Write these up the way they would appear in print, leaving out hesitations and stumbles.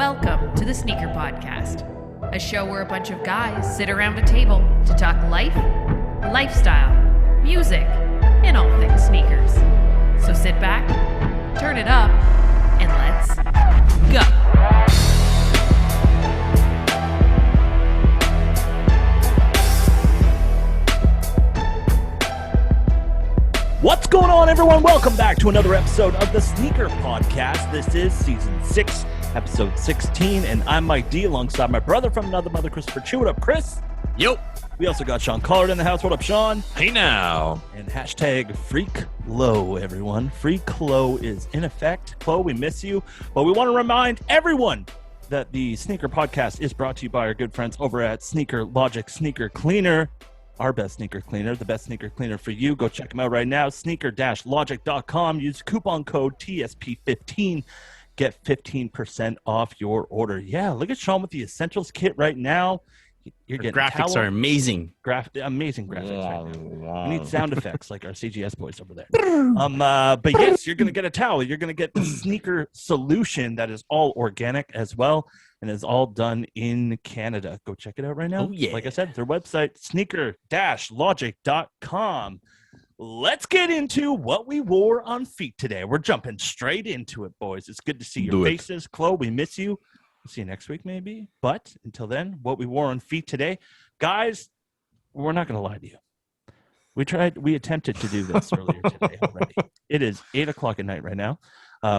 Welcome to the Sneaker Podcast, a show where a bunch of guys sit around a table to talk life, lifestyle, music, and all things sneakers. So sit back, turn it up, and let's go. What's going on, everyone? Welcome back to another episode of the Sneaker Podcast. This is Season 6, Episode 16, and I'm Mike D alongside my brother from another mother, Christopher Chu. What up, Chris? Yo. We also got Sean Collard in the house. What up, Sean? Hey now. And hashtag Freak Low, everyone. Freak Low is in effect. Chloe, we miss you, but we want to remind everyone that the Sneaker Podcast is brought to you by our good friends over at Sneaker Logic Sneaker Cleaner. Our best sneaker cleaner, the best sneaker cleaner for you. Go check them out right now, sneaker-logic.com. Use coupon code TSP15. Get 15% off your order. Yeah, look at Sean with the Essentials kit right now. You're getting graphics are amazing. Amazing graphics right now. We need sound effects like our CGS boys over there. But yes, you're going to get a towel. You're going to get the sneaker solution that is all organic as well and is all done in Canada. Go check it out right now. Oh, yeah. Like I said, their website, sneaker-logic.com. Let's get into what we wore on feet today. We're jumping straight into it, boys. It's good to see your faces. Chloe, we miss you. See you next week, maybe. But until then, what we wore on feet today, guys, we're not going to lie to you. We attempted to do this earlier today already. It is 8:00 at night right now.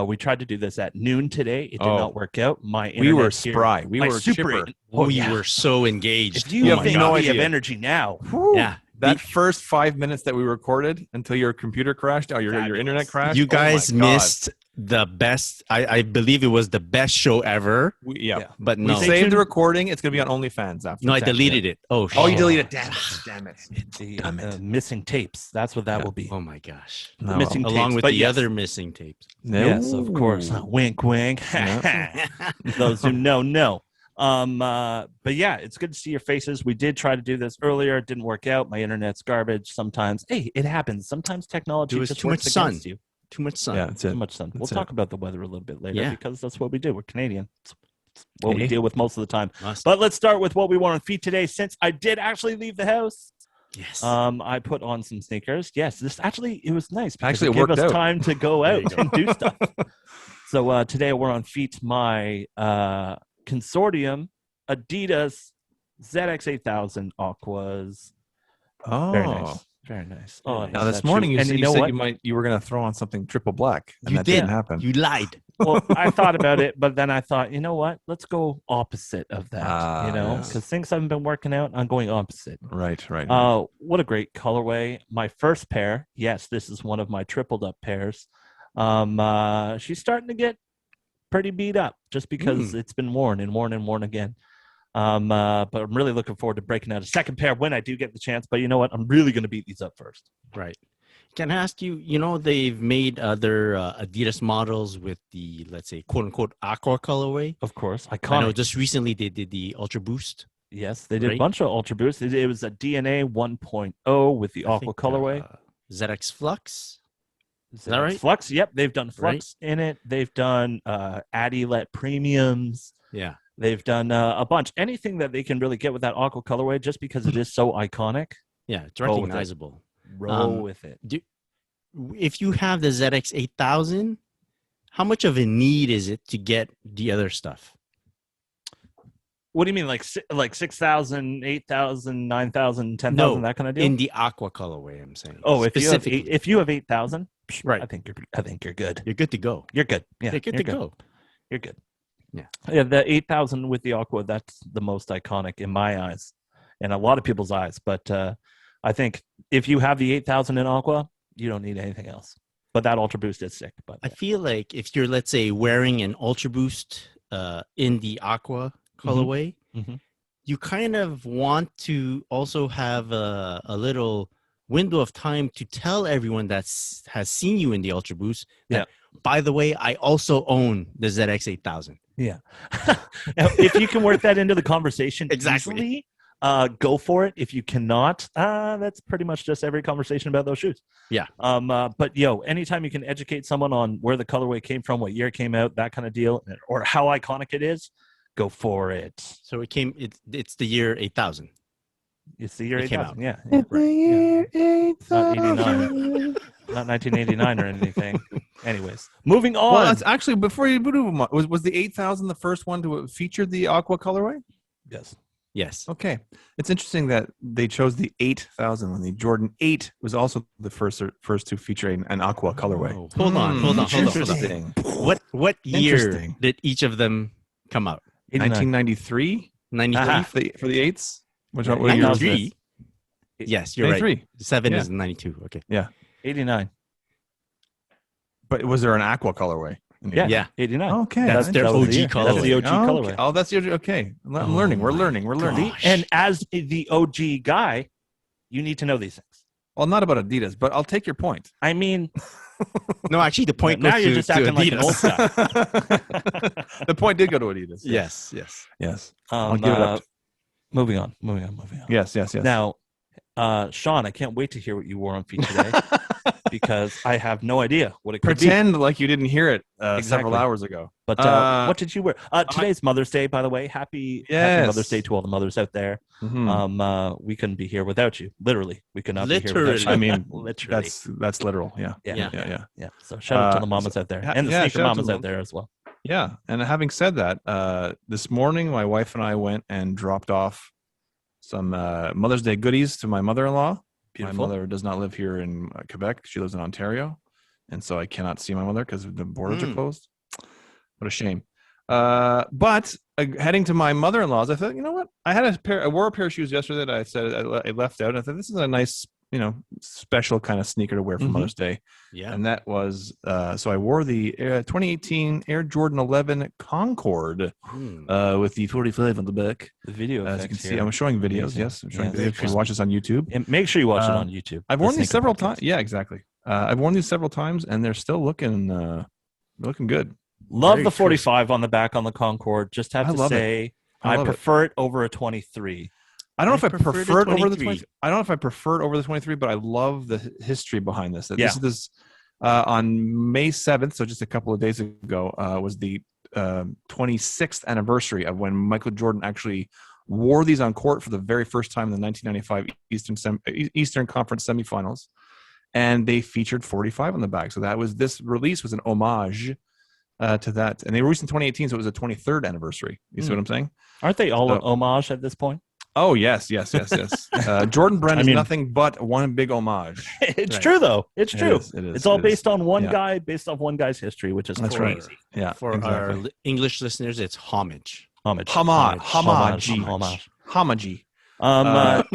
We tried to do this at noon today. It did not work out. We were spry. We were chipper. We were so engaged. If you have no idea of energy now. Yeah. That first 5 minutes that we recorded until your computer crashed, or your internet crashed. You guys missed the best. I believe it was the best show ever. But no. We saved the recording. It's going to be on OnlyFans after. No, I deleted it. Oh, shit. Oh, you deleted it. Damn it. The missing tapes. That's what that will be. Oh, my gosh. No. Missing tapes. Along with the other missing tapes. No. Yes, of course. Wink, wink. Those who know. But yeah, it's good to see your faces. We did try to do this earlier. It didn't work out. My internet's garbage sometimes. Hey, it happens. Sometimes technology just works against you. Too much sun. Yeah, that's it. Too much sun. We'll talk about the weather a little bit later because that's what we do. We're Canadian. It's what we deal with most of the time. But let's start with what we wore on feet today. Since I did actually leave the house, yes, I put on some sneakers. Yes, it was nice because actually, it gave us time to go out and do stuff. So today I wore on feet my Consortium Adidas ZX8000 Aquas. Oh, very nice. Oh, now this morning you said you were going to throw on something triple black, and that didn't happen. You lied. Well, I thought about it, but then I thought, you know what? Let's go opposite of that. Because things haven't been working out. I'm going opposite. Right. What a great colorway! My first pair. Yes, this is one of my tripled up pairs. She's starting to get pretty beat up just because it's been worn again. But I'm really looking forward to breaking out a second pair when I do get the chance. But you know what? I'm really going to beat these up first. Right. Can I ask you, they've made other Adidas models with the, let's say, quote unquote, aqua colorway. Of course. Iconic. I know just recently they did the Ultra Boost. Yes, they did a bunch of Ultra Boost. It was a DNA 1.0 with the aqua colorway. ZX Flux. Is that right? Flux. Yep. They've done Flux in it. They've done Adilet Premiums. Yeah. They've done a bunch. Anything that they can really get with that aqua colorway, just because it is so iconic. Yeah, it's recognizable. Roll with it. If you have the ZX 8000, how much of a need is it to get the other stuff? What do you mean, like 6,000, 8,000, 9,000, 10,000, that kind of deal? In the aqua colorway, I'm saying. Oh, if you have 8,000, right? I think you're good. You're good to go. You're good. Yeah, you're good to go. You're good. Yeah, the 8,000 with the aqua, that's the most iconic in my eyes and a lot of people's eyes. But I think if you have the 8,000 in aqua, you don't need anything else. But that Ultra Boost is sick. But I feel like if you're, let's say, wearing an Ultra Boost in the aqua colorway, you kind of want to also have a little window of time to tell everyone that has seen you in the Ultra Boost that, by the way, I also own the ZX 8000. Yeah. Now, if you can work that into the conversation exactly. easily, go for it. If you cannot, that's pretty much just every conversation about those shoes. Yeah. But anytime you can educate someone on where the colorway came from, what year it came out, that kind of deal, or how iconic it is, go for it. So it's the year 8000. It's the year It came 8000. out. Yeah. The year Not 89. 8000. Not 1989 or anything. Anyways, moving on. Well, that's actually before you move on, was the 8000 the first one to feature the aqua colorway? Yes. Yes. Okay, it's interesting that they chose the 8000 when the Jordan 8 was also the first to feature an aqua colorway. Oh, hold on. Interesting. What year Interesting. did each of them come out? 1993 93. for the 8s. Which Yeah, what year was 93. this? Yes, you're right. 93. 7 Yeah. is 92. Okay. 89. But was there an aqua colorway? Yeah. 89. Okay, That's their that was OG the year. colorway. That's the OG colorway. Okay. Oh, that's the OG. Okay, I'm Oh learning. We're my learning. We're learning. gosh. And as the OG guy, you need to know these things. Well, not about Adidas, but I'll take your point. I mean, No, actually, the point now goes you're to, just acting like an old Adidas. guy. The point did go to Adidas. Yes. Yes. Um, I'll give it up. Moving on. Yes. Now, Sean, I can't wait to hear what you wore on feet today because I have no idea what it could be. Pretend like you didn't hear it Exactly. several hours ago. But what did you wear? Today's Mother's Day, by the way. Happy Mother's Day to all the mothers out there. Mhm. We couldn't be here without you. Literally, we could not be here without you. I mean, literally. that's literal. Yeah. Yeah. So shout out to the mamas out there and the sneaker shout out to mamas them. out there as well. Yeah. And having said that, this morning my wife and I went and dropped off some Mother's Day goodies to my mother-in-law. Beautiful. My mother does not live here in Quebec. She lives in Ontario. And so I cannot see my mother because the borders are closed. What a shame. But heading to my mother-in-law's, I thought, you know what? I wore a pair of shoes yesterday that I said I left out. And I thought, this is a nice, special kind of sneaker to wear for Mother's Day. Yeah. And that was, so I wore the 2018 Air Jordan 11 Concord with the 45 on the back. The video As you effects can see, here. I'm showing videos. Amazing. Yes, I'm showing Yeah, videos. You can watch this on YouTube. And make sure you watch it on YouTube. I've worn The these Sneaker several Podcast. times. Yeah, exactly. I've worn these several times, and they're still looking good. Love Very the 45 on the back on the Concord. Just have I to love it. say, I I love it. prefer it over a 23. I don't know if I prefer the preferred over the 23. 20. I don't know if I preferred over the 23, but I love the history behind this. Yeah. This on May 7th, so just a couple of days ago, was the 26th anniversary of when Michael Jordan actually wore these on court for the very first time in the 1995 Eastern Conference semifinals, and they featured 45 on the back. So this release was an homage to that, and they released in 2018, so it was a 23rd anniversary. You see what I'm saying? Aren't they all an homage at this point? Oh yes. Jordan Brand I is mean- nothing but one big homage. It's Right. true, though. It's It true. is, it is, It's all it is. based on one Yeah. guy, based off one guy's history, which is That's crazy. right. Yeah, For our English listeners, it's homage. Homage. Homage. Homage. Homage.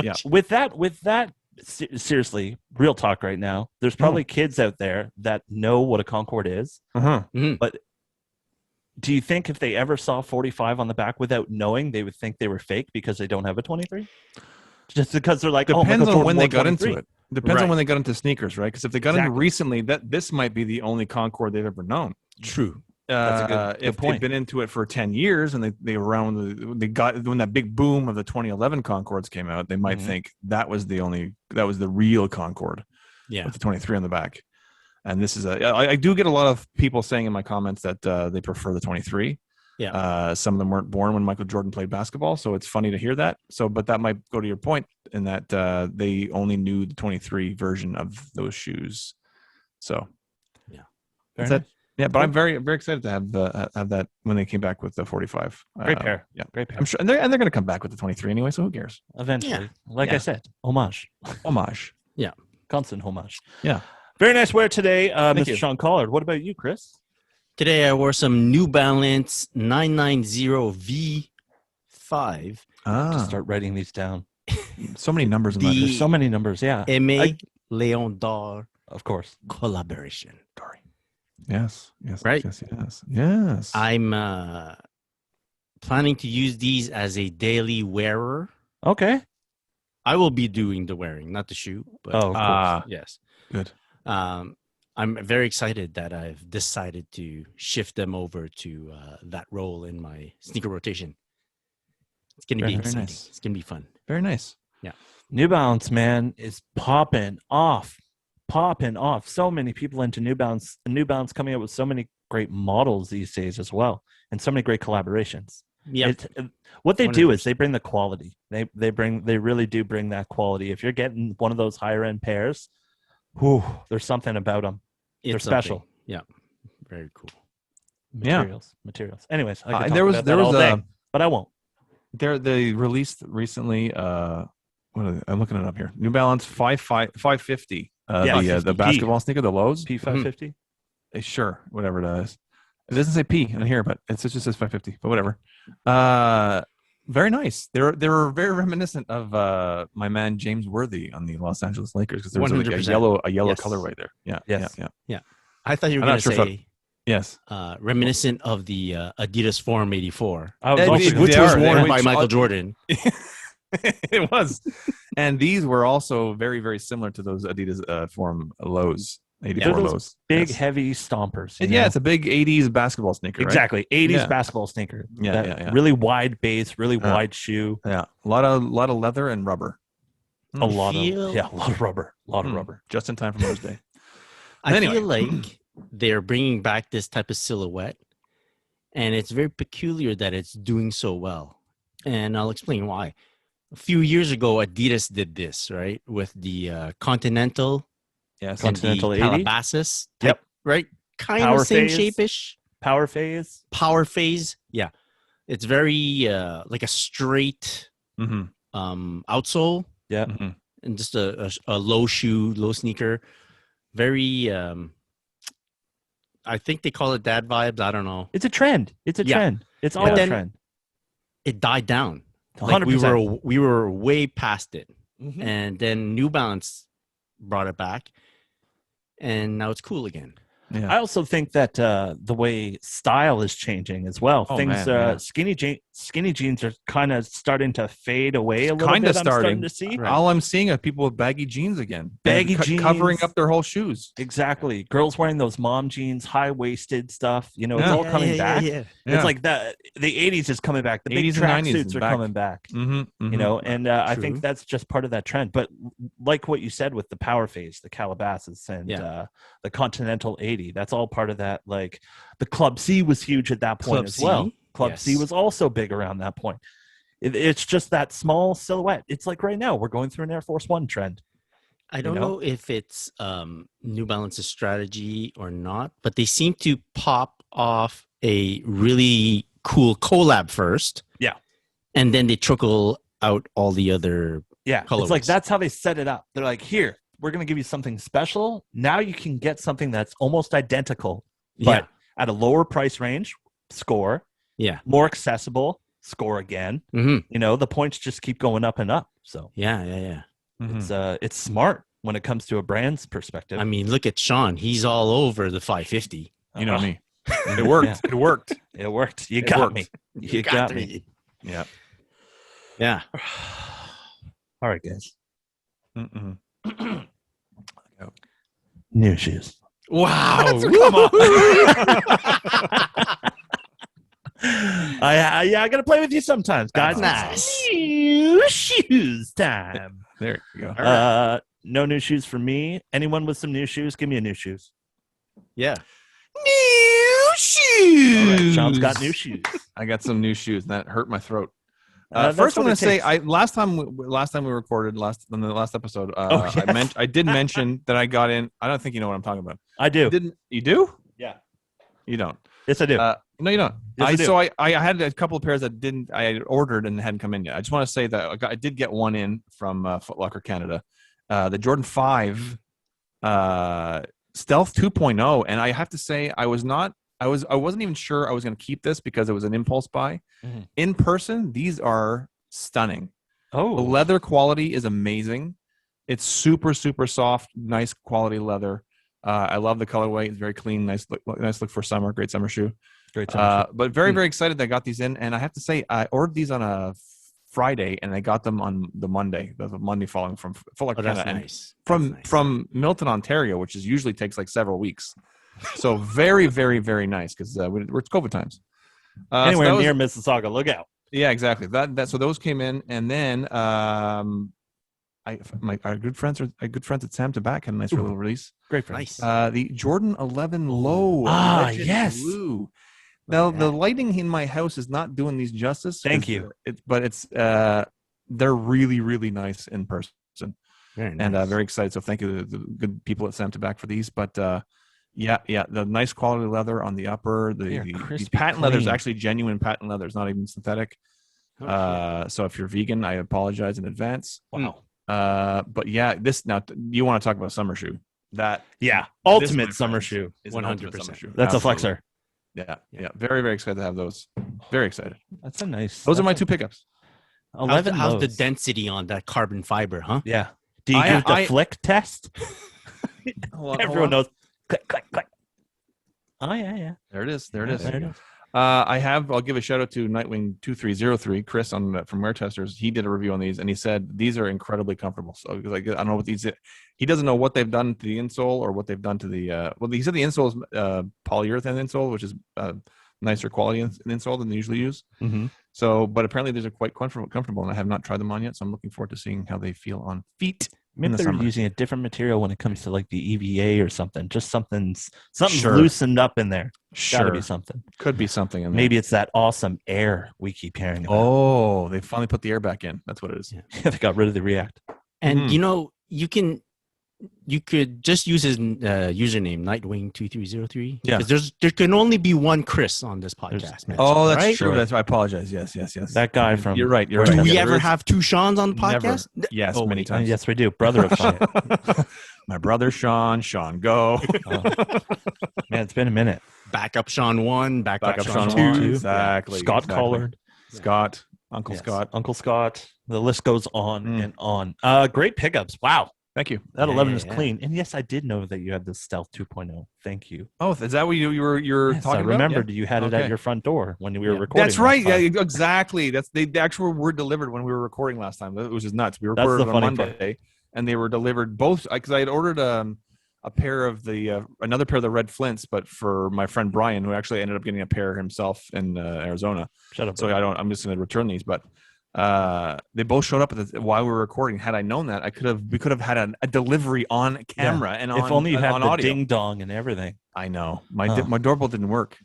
Yeah. With that, seriously, real talk right now. There's probably kids out there that know what a Concord is. Uh-huh. But do you think if they ever saw 45 on the back without knowing, they would think they were fake because they don't have a 23? Just because they're like, Depends Michael on Jordan when they wore got 23. into it. Depends on Right. when they got into sneakers, right? Because if they got into Exactly. recently, this might be the only Concord they've ever known. True. That's a good If point. they've been into it for 10 years and they were around when that big boom of the 2011 Concords came out, they might Mhm. think that was the real Concord Yeah. with the 23 on the back. And this is I do get a lot of people saying in my comments that they prefer the 23. Yeah. Some of them weren't born when Michael Jordan played basketball, so it's funny to hear that. But that might go to your point in that they only knew the 23 version of those shoes. So Yeah. Very That's it. nice. Yeah, but I'm very, very excited to have that when they came back with the 45. Great pair. Yeah, Great pair. I'm sure, and they're going to come back with the 23 anyway. So who cares? Eventually. Yeah. Like I Yeah. said, homage. Homage. Constant homage. Yeah. Very nice wear today, Mr. you. Sean Collard. What about you, Chris? Today I wore some New Balance 990V5. Just start writing these down. So many numbers in that. The- There's so many numbers. Yeah. Aimé Léon d'Or Of course. collaboration. Yes. Right? Yes. I'm planning to use these as a daily wearer. Okay. I will be doing the wearing, not the shoe. But Oh, of course. yes. Good. I'm very excited that I've decided to shift them over to that role in my sneaker rotation. It's going to be Very exciting. nice. It's going to be fun. Very nice. New Balance, man, is popping off. So many people into New Balance. And New Balance coming out with so many great models these days as well, and so many great collaborations. Yeah. What they do is 100%. they bring the quality. They really do bring that quality. If you're getting one of those higher end pairs, there's something about them. They're special. Something. Yeah. Very cool. Materials. Anyways, I could there talk was about there that was all day, but I won't. They released recently. I'm looking it up here. New Balance 550. The basketball sneaker, the lows. P550. Sure, whatever it is. It doesn't say P in here, but it just says 550. But whatever. Very nice. They were very reminiscent of my man James Worthy on the Los Angeles Lakers, because there was like a yellow Yes. colorway there. Yeah. Yes. Yeah. I thought you were I'm going not to sure say Yes. reminiscent of the Adidas Forum 84, I was It- also it- which They was are. worn They- by which- Michael Jordan. It was, and these were also very, very similar to those Adidas Forum lows, 84 those lows. big, Yes. heavy stompers. you Yeah, know? it's a big 80s basketball sneaker, right? Exactly. 80s Yeah. basketball sneaker. Yeah, That yeah. Really wide base, really wide shoe. Yeah, a lot of leather and rubber. A lot feel- of rubber. A lot of rubber. Just in time for Mother's Day. I Anyway. feel like they're bringing back this type of silhouette, and it's very peculiar that it's doing so well. And I'll explain why. A few years ago, Adidas did this, right, with the Continental Yes. and the Continental 80? Calabasas. Yep. Right? Kind Power of same phase. shape-ish. Power phase. Power phase. Yeah. It's very like a straight Mm-hmm. outsole Yeah. Mm-hmm. and just a low shoe, low sneaker. Very, I think they call it dad vibes. I don't know. It's a trend. It's a Yeah. trend. It's all But a then- trend. It died down. 100%. Like we were way past it. Mhm. And then New Balance brought it back, and now it's cool again. Yeah. I also think that the way style is changing as well. Oh, Things, man, yeah. skinny jeans are kind of starting to fade away a little Kinda bit. I'm starting. starting to see. Right. All I'm seeing are people with baggy jeans again. Baggy And jeans. covering up their whole shoes. Exactly. Girls wearing those mom jeans, high waisted stuff. You know, it's Yeah. all coming back. Yeah. Yeah. It's like the 80s is coming back. The big 80s and 90s tracksuits is are back. coming back. Mm-hmm. You know, and I think True. that's just part of that trend. But like what you said with the Power Phase, the Calabasas, and Yeah. the Continental 80, that's all part of that. Like the Club C was huge at that point Club as C? well. Club Yes. C was also big around that point. It's just that small silhouette. It's like right now we're going through an Air Force One trend. I don't know? know if it's New Balance's strategy or not, but they seem to pop off a really cool collab first. Yeah. And then they trickle out all the other. Yeah, it's like Colorways. that's how they set it up. They're like, here, we're going to give you something special. Now you can get something that's almost identical, but at a lower price range, score. Yeah. More accessible, score again. Mm-hmm. You know, the points just keep going up and up. So Yeah. it's smart when it comes to a brand's perspective. I mean, look at Sean. He's all over the 550. You know me. It worked. Yeah. It worked. It worked. You It got worked. me. You got me. Yeah. Yeah. All right, guys. Mm-mm. New shoes. Wow. Come on. I gotta play with you sometimes, guys. Nice. New shoes time. There you go. No new shoes for me. Anyone with some new shoes? Give me a new shoes. Yeah. New shoes. All right, Sean's got new shoes. I got some new shoes and that hurt my throat. That's First, I'm what going it to say, takes. last time we recorded on the last episode, yes. I did mention that I got in. I don't think you know what I'm talking about. I do. You do? Yeah. You don't. Yes, I do. No, you don't. Yes, I do. So I had a couple of pairs that I had ordered and hadn't come in yet. I just want to say that I did get one in from Foot Locker Canada, the Jordan 5 Stealth 2.0, and I have to say I wasn't even sure I was going to keep this because it was an impulse buy. Mhm. In person, these are stunning. The Oh, leather quality is amazing. It's super, super soft, nice quality leather. I love the colorway. It's very clean, nice look for summer. Great summer shoe. great time. But very, very excited that I got these in. And I have to say, I ordered these on a Friday, and I got them on the Monday following from Foot Locker Oh, that's Canada. And nice. From That's nice. from Milton, Ontario, which is usually takes like several weeks. So very, very, very nice because it's COVID times. So Anywhere that was- near Mississauga, look out. Yeah, exactly. So those came in, and then our good friends at Sam Tabak had a nice little release. Great friends. Nice. The Jordan 11 Low. Ah, Legend yes. Blue. Look Now at the that. lighting in my house is not doing these justice. Thank 'cause, you. They're really, really nice in person, Very and nice. very excited. So thank you to the good people at Sam Tabak for these. But yeah, the nice quality leather on the upper. They are The crispy patent leather is clean. actually genuine patent leather. It's not even synthetic. Oh, So if you're vegan, I apologize in advance. Wow. But yeah, you want to talk about summer shoe? Yeah. my Ultimate summer friends, shoe. is an ultimate 100%. summer shoe. That's Absolutely. a flexer. Yeah. Very, very excited to have those. Very excited. That's a nice. Those are my two pickups. 11 how's the lows. density on that carbon fiber, huh? Yeah. Do you I- do the I- flick test? Hold on, Everyone knows. Click, click, click. Oh, yeah. There it is. There it Yeah, is. there it is. I'll give a shout out to Nightwing 2303 Chris from Wear Testers. He did a review on these, and he said these are incredibly comfortable. So like, I don't know what these. He doesn't know what they've done to the insole or what they've done to the. Well, he said the insole is polyurethane insole, which is nicer quality insole than they usually use. Mm-hmm. So, but apparently these are quite comfortable, and I have not tried them on yet. So I'm looking forward to seeing how they feel on feet. Maybe the they're summer. using a different material when it comes to like the EVA or something. Just something's Sure. loosened up in there. Gotta Sure, be something. could be something in there. Maybe it's that awesome air we keep hearing about. Oh, they finally put the air back in. That's what it is. Yeah. They got rid of the React. And Mhm. you could just use his username Nightwing2303. Yeah. Because there can only be one Chris on this podcast. man. Oh, that's right? true. I apologize. Yes. That guy from. You're right. You're Do right. we There ever is- have two Seans on the Never. podcast? Yes, Oh, many wait. times. Yes, we do. Brother of Sean. My brother Sean, go. Oh. Man, it's been a minute. Backup Sean 1, backup, Backup Sean, Sean 2. one. Exactly. Scott exactly. Collard. Scott, Uncle Yes, Scott. Uncle Scott. The list goes on Mm. and on. Great pickups. Wow. Thank you. That Yeah, 11 yeah, is yeah. clean. And yes, I did know that you had the Stealth 2.0. Thank you. Oh, is that what you were Yes, talking I about? remembered you had it at Okay. your front door when we were Yeah. recording. That's right. last Yeah, time. exactly. They actually were delivered when we were recording last time. It was just nuts. We That's recorded the on funny Monday, and they were delivered both because I had ordered a pair of another pair of the red flints, but for my friend Brian, who actually ended up getting a pair himself in Arizona. Shut up. So I'm just going to return these, but they both showed up while we were recording. Had I known that, we could have had a delivery on camera and if only you had on the audio. ding dong and everything. I know my doorbell didn't work.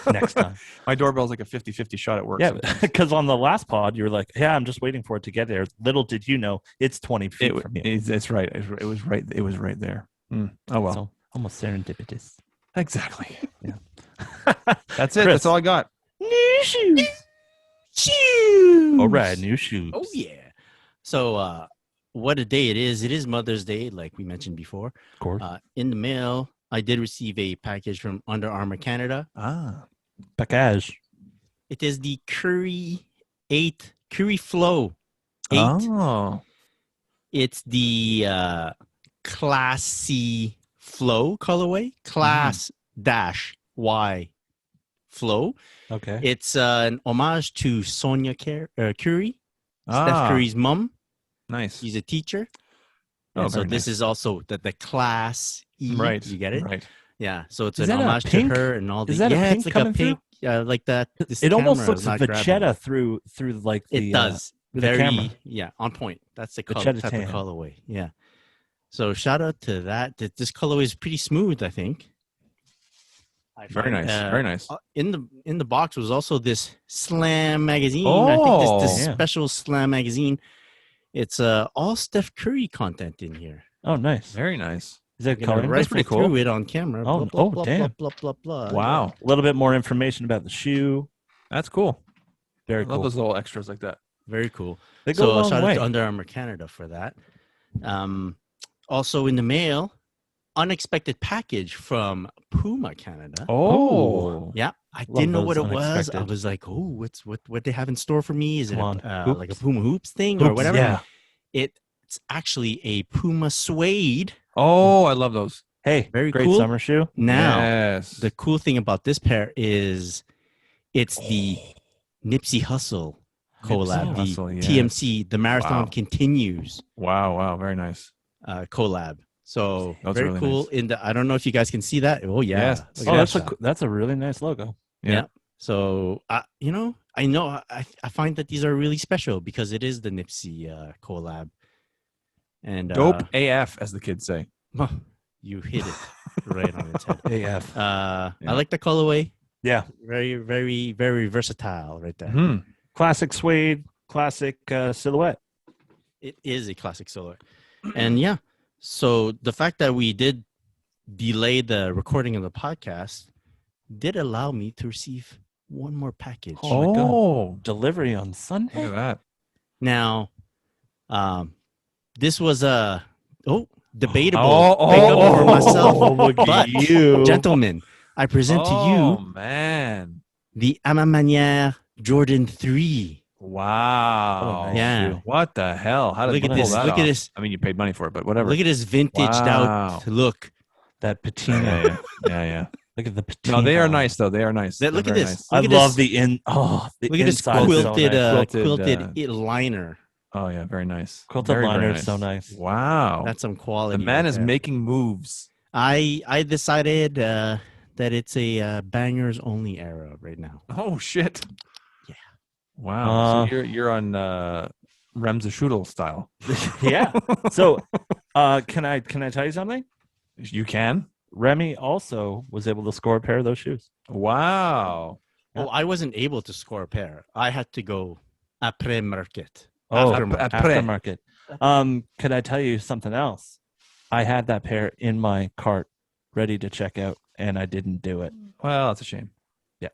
Next time. My doorbell's like a 50-50 shot at work. Yeah, sometimes. because on the last pod, you were like, yeah, I'm just waiting for it to get there. Little did you know, it's 20 feet from you. It's right. It was right. It was right there. Oh well. So, almost serendipitous. Exactly. Yeah. That's it. Chris. That's all I got. New shoes. Shoes! All right, new shoes. Oh, yeah. So, what a day it is. It is Mother's Day, like we mentioned before. Of course. In the mail, I did receive a package from Under Armour Canada. Package. It is the Curry Flow 8. Oh. It's the Class C Flow colorway, Class Dash Y Flow. Okay. It's an homage to Sonia Curry, Steph Ah. Curry's mom. Nice. She's a teacher. Oh, And so very this nice. is also the Class E. Right. You get it? Right. Yeah. So it's Is an that a homage pink? to her and all the. Is that a yeah, pink it's like coming a through? pink. Yeah, like that. This It almost camera looks is not grabbing vachetta through like it. the. It does. with the Very camera. yeah, on point. That's the Vachetta type tan. of colorway. Yeah. So shout out to that. This colorway is pretty smooth, I think. I Very find, nice. Very nice. In the box was also this Slam magazine. I think this yeah. special Slam magazine. It's all Steph Curry content in here. Oh, nice. Very nice. Is that I'm gonna coloring? rifle That's pretty cool. through it on camera. Oh, Blah, blah, oh, blah, damn. Blah, blah, blah, blah. Wow. A little bit more information about the shoe. That's cool. Very I love cool. those little extras like that. Very cool. They go So a long shout out way. to Under Armour Canada for that. Also in the mail, unexpected package from Puma Canada. Oh. Yeah, I Love didn't know what those it was. I unexpected. was like, oh, what they have in store for me? Is it Come on, like a hoops. Puma Hoops thing or Hoops, whatever? yeah. It's actually a Puma suede. Oh, I love those. Hey, Very great cool. summer shoe. Now, Yes. the cool thing about this pair is it's the Nipsey Hussle collab, Nipsey Hussle, the yes. TMC, the Marathon Wow. Continues Wow. Very nice. collab. So Those are very really cool. nice. I don't know if you guys can see that. Oh yeah. Yes. Look Oh, at that's that. that's a really nice logo. Yeah. So you know, I know I find that these are really special because it is the Nipsey collab. And Dope AF, as the kids say. you hit it right on its head. AF. I like the colorway. Yeah. Very, very, very versatile right there. Mhm. Classic suede, classic silhouette. It is a classic silhouette. And yeah, so the fact that we did delay the recording of the podcast did allow me to receive one more package. Oh my God. Oh, Delivery on look Sunday. at that. Now, this was debatable Oh, pickup for oh, myself. look at But, you. gentlemen, I present to Oh, you man. the A Ma Manière Jordan 3. Wow. What a nice Yeah. shoe. What the hell? How did Look you at pull this. that Look at off? this. I mean, you paid money for it, but whatever. Look at this vintaged Wow. out look. That patina. Yeah. Look at the patina. No, they are nice, though. They are nice. Look They're at very this. nice. I Look at love this. the the Look at this inside is so quilted, nice. quilted liner. Oh, yeah, very nice. Quilted Very, very liner nice. is so nice. Wow. That's some The quality. man right is there. making moves. I decided that it's a bangers only era right now. Oh, shit. Yeah. Wow. So you're on Remza Schudel style. Yeah. So, can I tell you something? You can? Remy also was able to score a pair of those shoes. Wow. Oh, I wasn't able to score a pair. I had to go après market. Oh, Aftermarket. aftermarket. Could I tell you something else? I had that pair in my cart, ready to check out, and I didn't do it. Well, that's a shame. Yeah.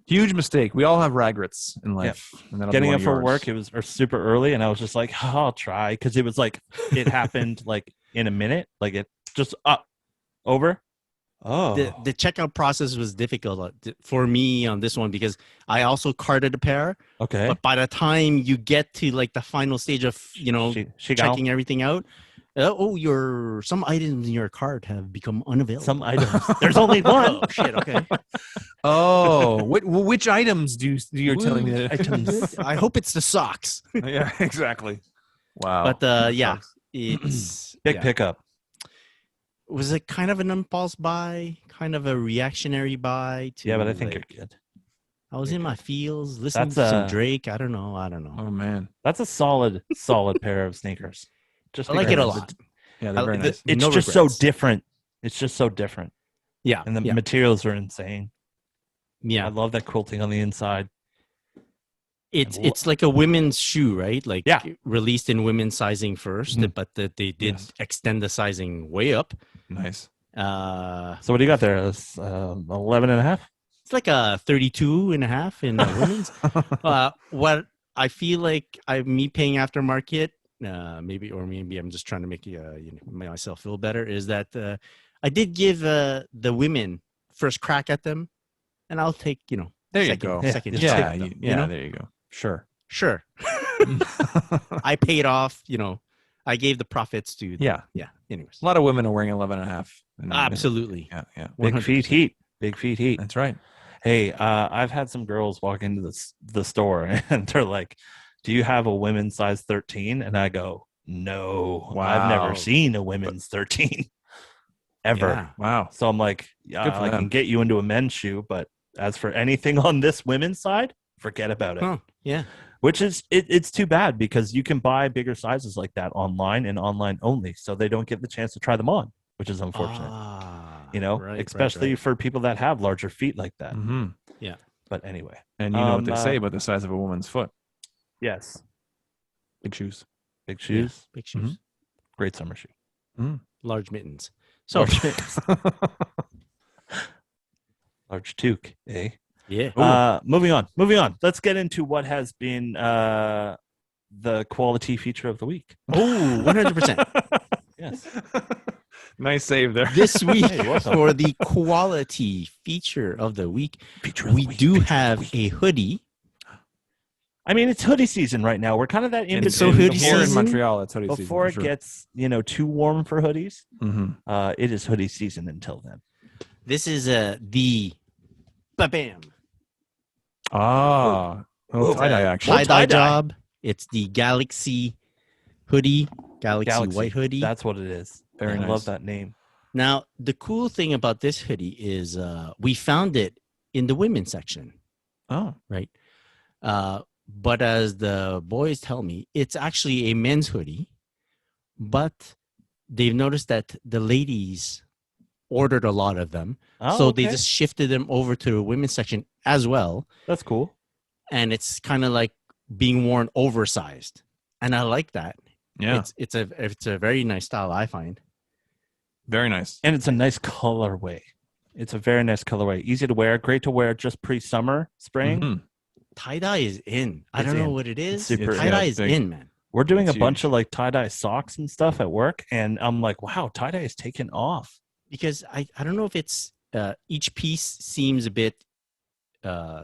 Huge mistake. We all have regrets in life. And that'll be Getting one up of for yours. work, it was super early, and I was just like, oh, I'll try, because it was like it happened like in a minute, like it just up, over. Oh, The checkout process was difficult for me on this one because I also carted a pair. okay. But by the time you get to like the final stage of She got checking everything out, some items in your cart have become unavailable. some items. There's only one. Oh shit! Okay. Oh, which items you're telling me that? Items. I hope it's the socks. Yeah, exactly. Wow. But yeah, it's Big yeah. pickup. Was it kind of an impulse buy, kind of a reactionary buy? To, Yeah, but I think like, you're good. I was in my feels listening That's to some Drake. I don't know. Oh man. That's a solid pair of sneakers. Just I like it a because lot. Yeah, they're very I- nice. It's No just regrets. so different. It's just so different, Yeah, and the yeah, materials are insane. I yeah. love that quilting on the inside. It's like a women's shoe, right? Like Yeah. released in women's sizing 1st, Mhm. but they did Yes. extend the sizing way up. Nice. So what do you got there? It's 11 and a half. It's like a 32 and a half in women's. What I feel like me paying aftermarket, maybe I'm just trying to make myself feel better, is that I did give the women first crack at them, and I'll take There you second, go. second Yeah, shot Yeah, at them, yeah, know? there you go. Sure. Sure. I paid off, I gave the profits to Yeah. yeah. Anyways, A lot of women are wearing 11 and a half. And, absolutely. Yeah. Big feet 100%. heat. Big feet heat. That's right. Hey, I've had some girls walk into the store and they're like, "Do you have a women's size 13?" And I go, "No, I've never Wow. seen a women's 13 ever." Yeah. Wow. So I'm like, yeah, Good for I can them. get you into a men's shoe, but as for anything on this women's side, forget about it. Huh. Yeah. Which is it's too bad because you can buy bigger sizes like that online and online only, so they don't get the chance to try them on, which is unfortunate. Right, Especially right. for people that have larger feet like that. hmm But anyway, And you know what they say Um, about the size of a woman's foot. yes, Big shoes. big shoes, big shoes, great summer shoe. large mittens. So Large toque, eh? yeah. Moving on. Let's get into what has been the quality feature of the week. Oh, 100%. Yes. Nice save there. This week Hey, you're welcome. for the quality feature of the week, we do have a hoodie. I mean, it's hoodie season right now. We're kind of that in It's so between hoodie Here in season. Montreal, it's hoodie season. before it gets too warm for hoodies. hmm It is hoodie season until then. This is the bam Ah. Oh, tie-dye action. tie-dye tie-dye. job. It's the Galaxy hoodie, Galaxy white hoodie. That's what it is. Very I nice. love that name. Now, the cool thing about this hoodie is we found it in the women's section. Oh. Right. But as the boys tell me, it's actually a men's hoodie, but they've noticed that the ladies ordered a lot of them. So they just shifted them over to the women's section as well. That's cool. And it's kind of like being worn oversized. And I like that. Yeah. It's a very nice style, I find. Very nice. And it's a nice colorway. It's a very nice colorway. Easy to wear. Great to wear just pre-summer, spring. Mhm. Tie-dye is in. I don't know what it is. Super tie-dye in. is in, man. We're doing It's a bunch huge. of like tie-dye socks and stuff at work. And I'm like, wow, tie-dye is taken off. Because I don't know if it's each piece seems a bit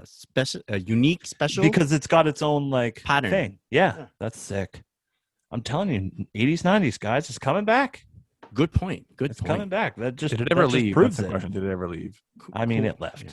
special, unique, special. Because it's got its own like Pattern. thing. Yeah, Yeah. that's sick. I'm telling you, 80s, 90s, guys, it's coming back. Good point. Good It's point. coming back. That just Did it ever that just leave? proves That's the it. question. Did it ever leave? I mean, Cool. it left.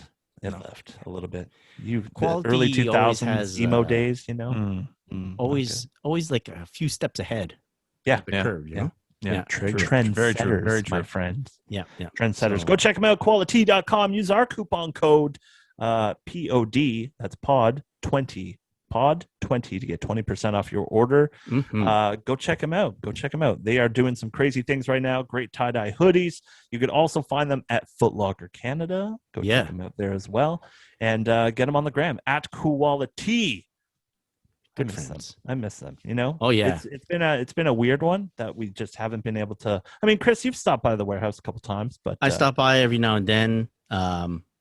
Yeah. It left a little bit. The Quality early always 2000s has, emo days, you know. Mm. Always like a few steps ahead. Yeah. of the Yeah. curve, you Yeah. know? Yeah. True. Trendsetters, Very true. Very true. my friends. Yeah. Trendsetters. So- Go check them out. Quality.com. Use our coupon code POD. That's POD20. POD20 to get 20% off your order. Mhm. Go check them out. Go check them out. They are doing some crazy things right now. Great tie-dye hoodies. You could also find them at Foot Locker Canada. Go Yeah. check them out there as well. And get them on the gram at Quality. Good I miss them. friends. I miss them. You know. Oh, yeah. It's been a weird one that we just haven't been able to. I mean, Chris, you've stopped by the warehouse a couple times, but I stop by every now and then.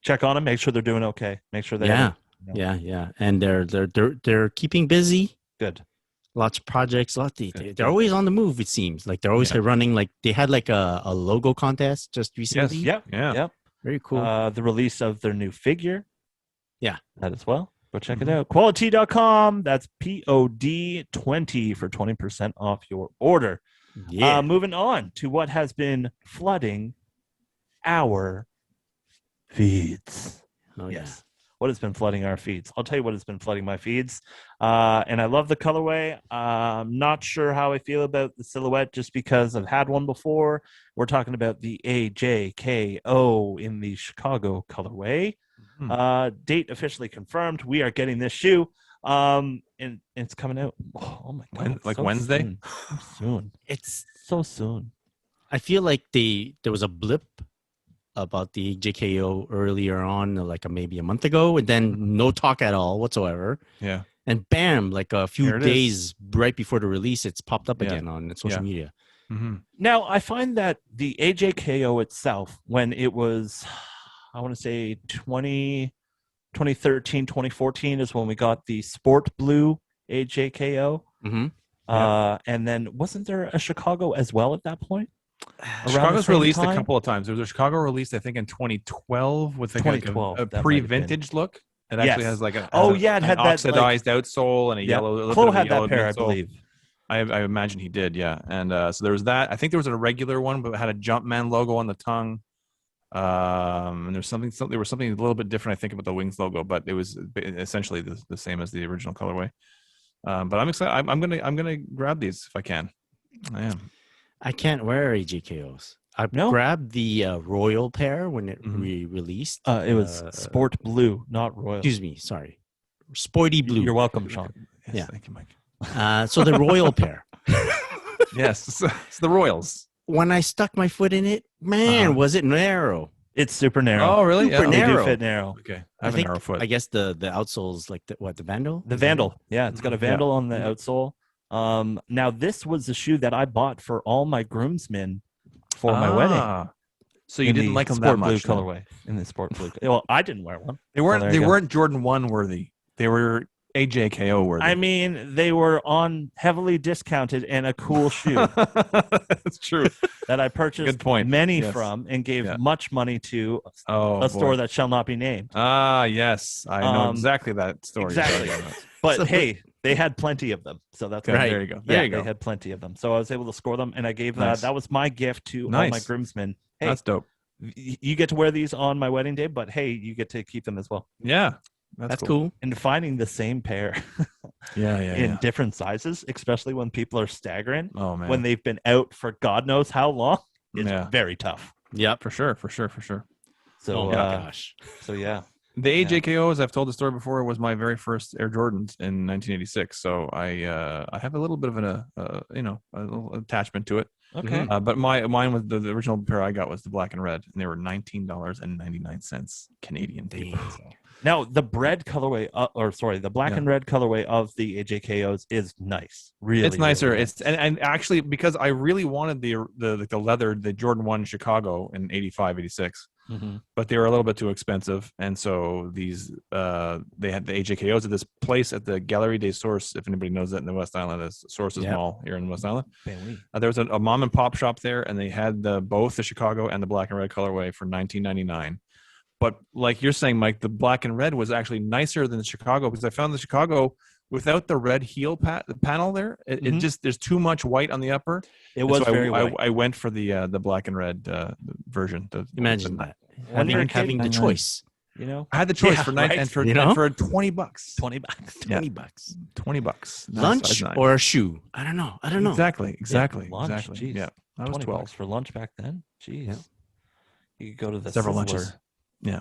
check on them. Make sure they're doing okay. Make sure they. Yeah. Yeah. Yeah. And they're keeping busy. Good. Lots of projects. They're always on the move. It seems like they're always Yeah. running. Like they had like a logo contest just recently. Yep. Yeah. Yep. Very cool. The release of their new figure. Yeah. That as well. Go check it Mm-hmm. out. Quality.com. That's POD20 for 20% off your order. Yeah. Moving on to what has been flooding our feeds. Oh, Yes. What has been flooding our feeds? I'll tell you what has been flooding my feeds. And I love the colorway. I'm not sure how I feel about the silhouette just because I've had one before. We're talking about the AJKO in the Chicago colorway. Date officially confirmed. We are getting this shoe. And it's coming out. Oh my God. Like so Wednesday? Soon. So soon. It's. So soon. I feel like there was a blip about the JKO earlier on, like maybe a month ago, and then no talk at all whatsoever. Yeah. And bam, like a few Here it days right before the release, it's popped up Yeah. again on social Yeah. media. Mm-hmm. Now, I find that the AJKO itself, when it was, I want to say 2013, 2014 is when we got the Sport Blue AJKO. Mm-hmm. And then wasn't there a Chicago as well at that point? Around Chicago's the same released time? a couple of times. There was a Chicago release, I think, in 2012 with like 2012, a that might have pre-vintage look. It actually Yes. has like a Oh, yeah, it an had that, oxidized outsole and a Yeah. yellow. A little bit Chloe of a had yellow that pair, I midsole. believe. I imagine he did, yeah. And so there was that. I think there was a regular one, but it had a Jumpman logo on the tongue. And there's something a little bit different, I think, about the Wings logo, but it was essentially the same as the original colorway. But I'm excited. I'm gonna grab these if I can. I am. I can't wear AJKOs. I No? grabbed the Royal pair when it Mhm. released. It was Sport Blue, not Royal. Excuse me, sorry. Sporty Blue. You're welcome, Sean. Yes, Yeah. thank you, Mike. So the Royal pair. Yes, it's the Royals. When I stuck my foot in it, man, Uh-huh. was it narrow. It's super narrow. Oh, really? Super They do narrow. fit narrow. Okay, I I have a think narrow foot. I guess the outsole's like the Vandal? The Vandal. Yeah, it's got a Yeah. Vandal on the outsole. Now this was the shoe that I bought for all my groomsmen for my wedding. So you in didn't the like them sport that blue much. then. colorway in the sport blue. Well, I didn't wear one. They weren't. there They you go. weren't Jordan 1 worthy. They were AJKO worthy. I mean, they were on heavily discounted and a cool shoe that's true. that I purchased Good point. many Yes. from and gave Yeah. much money to Oh, a store boy. that shall not be named. Ah, yes, I know Um, exactly that story. exactly. But So- hey, they had plenty of them, so that's Okay, right. there you go. There Yeah, you go. they had plenty of them, so I was able to score them, and I gave Nice. that was my gift to all my Nice. groomsmen. Hey, That's dope. you get to wear these on my wedding day, but hey, you get to keep them as well. Yeah, That's cool. And finding the same pair Yeah, in different sizes, especially when people are staggering, Oh man, when they've been out for God knows how long, is Yeah. very tough. Yep. for sure. So, Oh my gosh. so yeah. The AJKOs, I've told the story before, was my very first Air Jordans in 1986. So I have a little bit of a little attachment to it. Okay. But mine was the original pair I got was the black and red, and they were $19.99 Canadian. Now the red colorway, the black and red colorway of the AJKOs is nice. Really, it's nicer. Really nice. And actually, because I really wanted the leather, the Jordan 1 Chicago in 85, 86. But they were a little bit too expensive, and so these they had the AJKOs at this place at the Galerie des Sources. If anybody knows that in the West Island, the Sources Mall here in West Island. There was a mom and pop shop there, and they had both the Chicago and the black and red colorway for $19.99. But like you're saying, Mike, the black and red was actually nicer than the Chicago, because I found the Chicago without the red heel panel there. It just, there's too much white on the upper. It was very white. I went for the black and red version. Imagine that. Having the choice. You know, I had the choice for $20. $20. $20. Lunch or a shoe? I don't know. Exactly. Lunch, exactly. Geez. Yeah, I was 12 for lunch back then. Jeez, you could go to the several Sizzler. lunches. Yeah,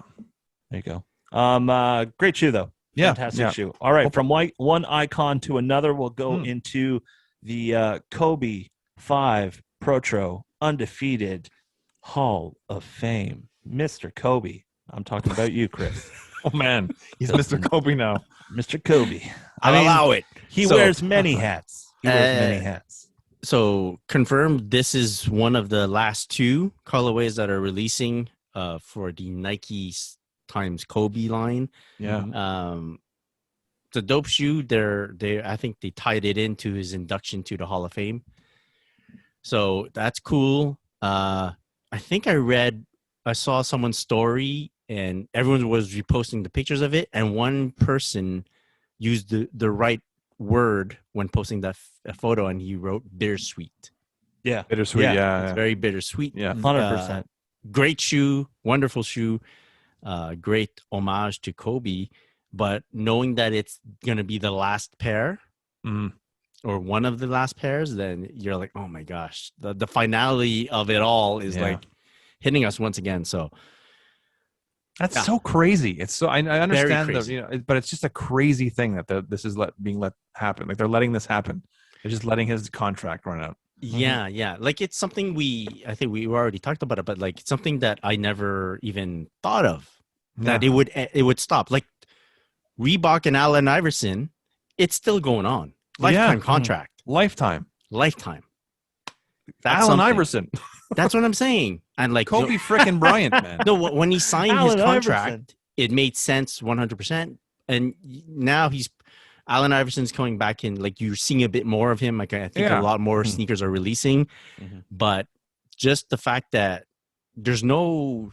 there you go. Great shoe though. Yeah, fantastic shoe. All right, from one icon to another, we'll go into the Kobe 5 Protro Undefeated Hall of Fame. Mr. Kobe. I'm talking about you, Chris. Oh man, he's Mr. Kobe now. Mr. Kobe. I'll allow it. He wears many hats. So confirmed, this is one of the last two colorways that are releasing for the Nike times Kobe line. Yeah. It's a dope shoe. I think they tied it into his induction to the Hall of Fame. So that's cool. I think I saw someone's story and everyone was reposting the pictures of it, and one person used the right word when posting that photo, and he wrote bittersweet. Yeah. Bittersweet. Yeah. It's very bittersweet. Yeah. 100%. Great shoe, wonderful shoe, great homage to Kobe. But knowing that it's gonna be the last pair, or one of the last pairs, then you're like, oh my gosh, the finality of it all is like hitting us once again. So that's so crazy. It's so I understand but it's just a crazy thing that this is being let happen. Like they're letting this happen. They're just letting his contract run out. Yeah. Like it's something I think we already talked about it, but like it's something that I never even thought of that it would stop. Like Reebok and Allen Iverson, it's still going on. Lifetime contract. Lifetime. That's Allen Iverson. That's what I'm saying. And like Kobe frickin' Bryant, man. No, when he signed his contract, it made sense 100%. And now Allen Iverson's coming back in. Like you're seeing a bit more of him. Like I think a lot more sneakers are releasing, but just the fact that there's no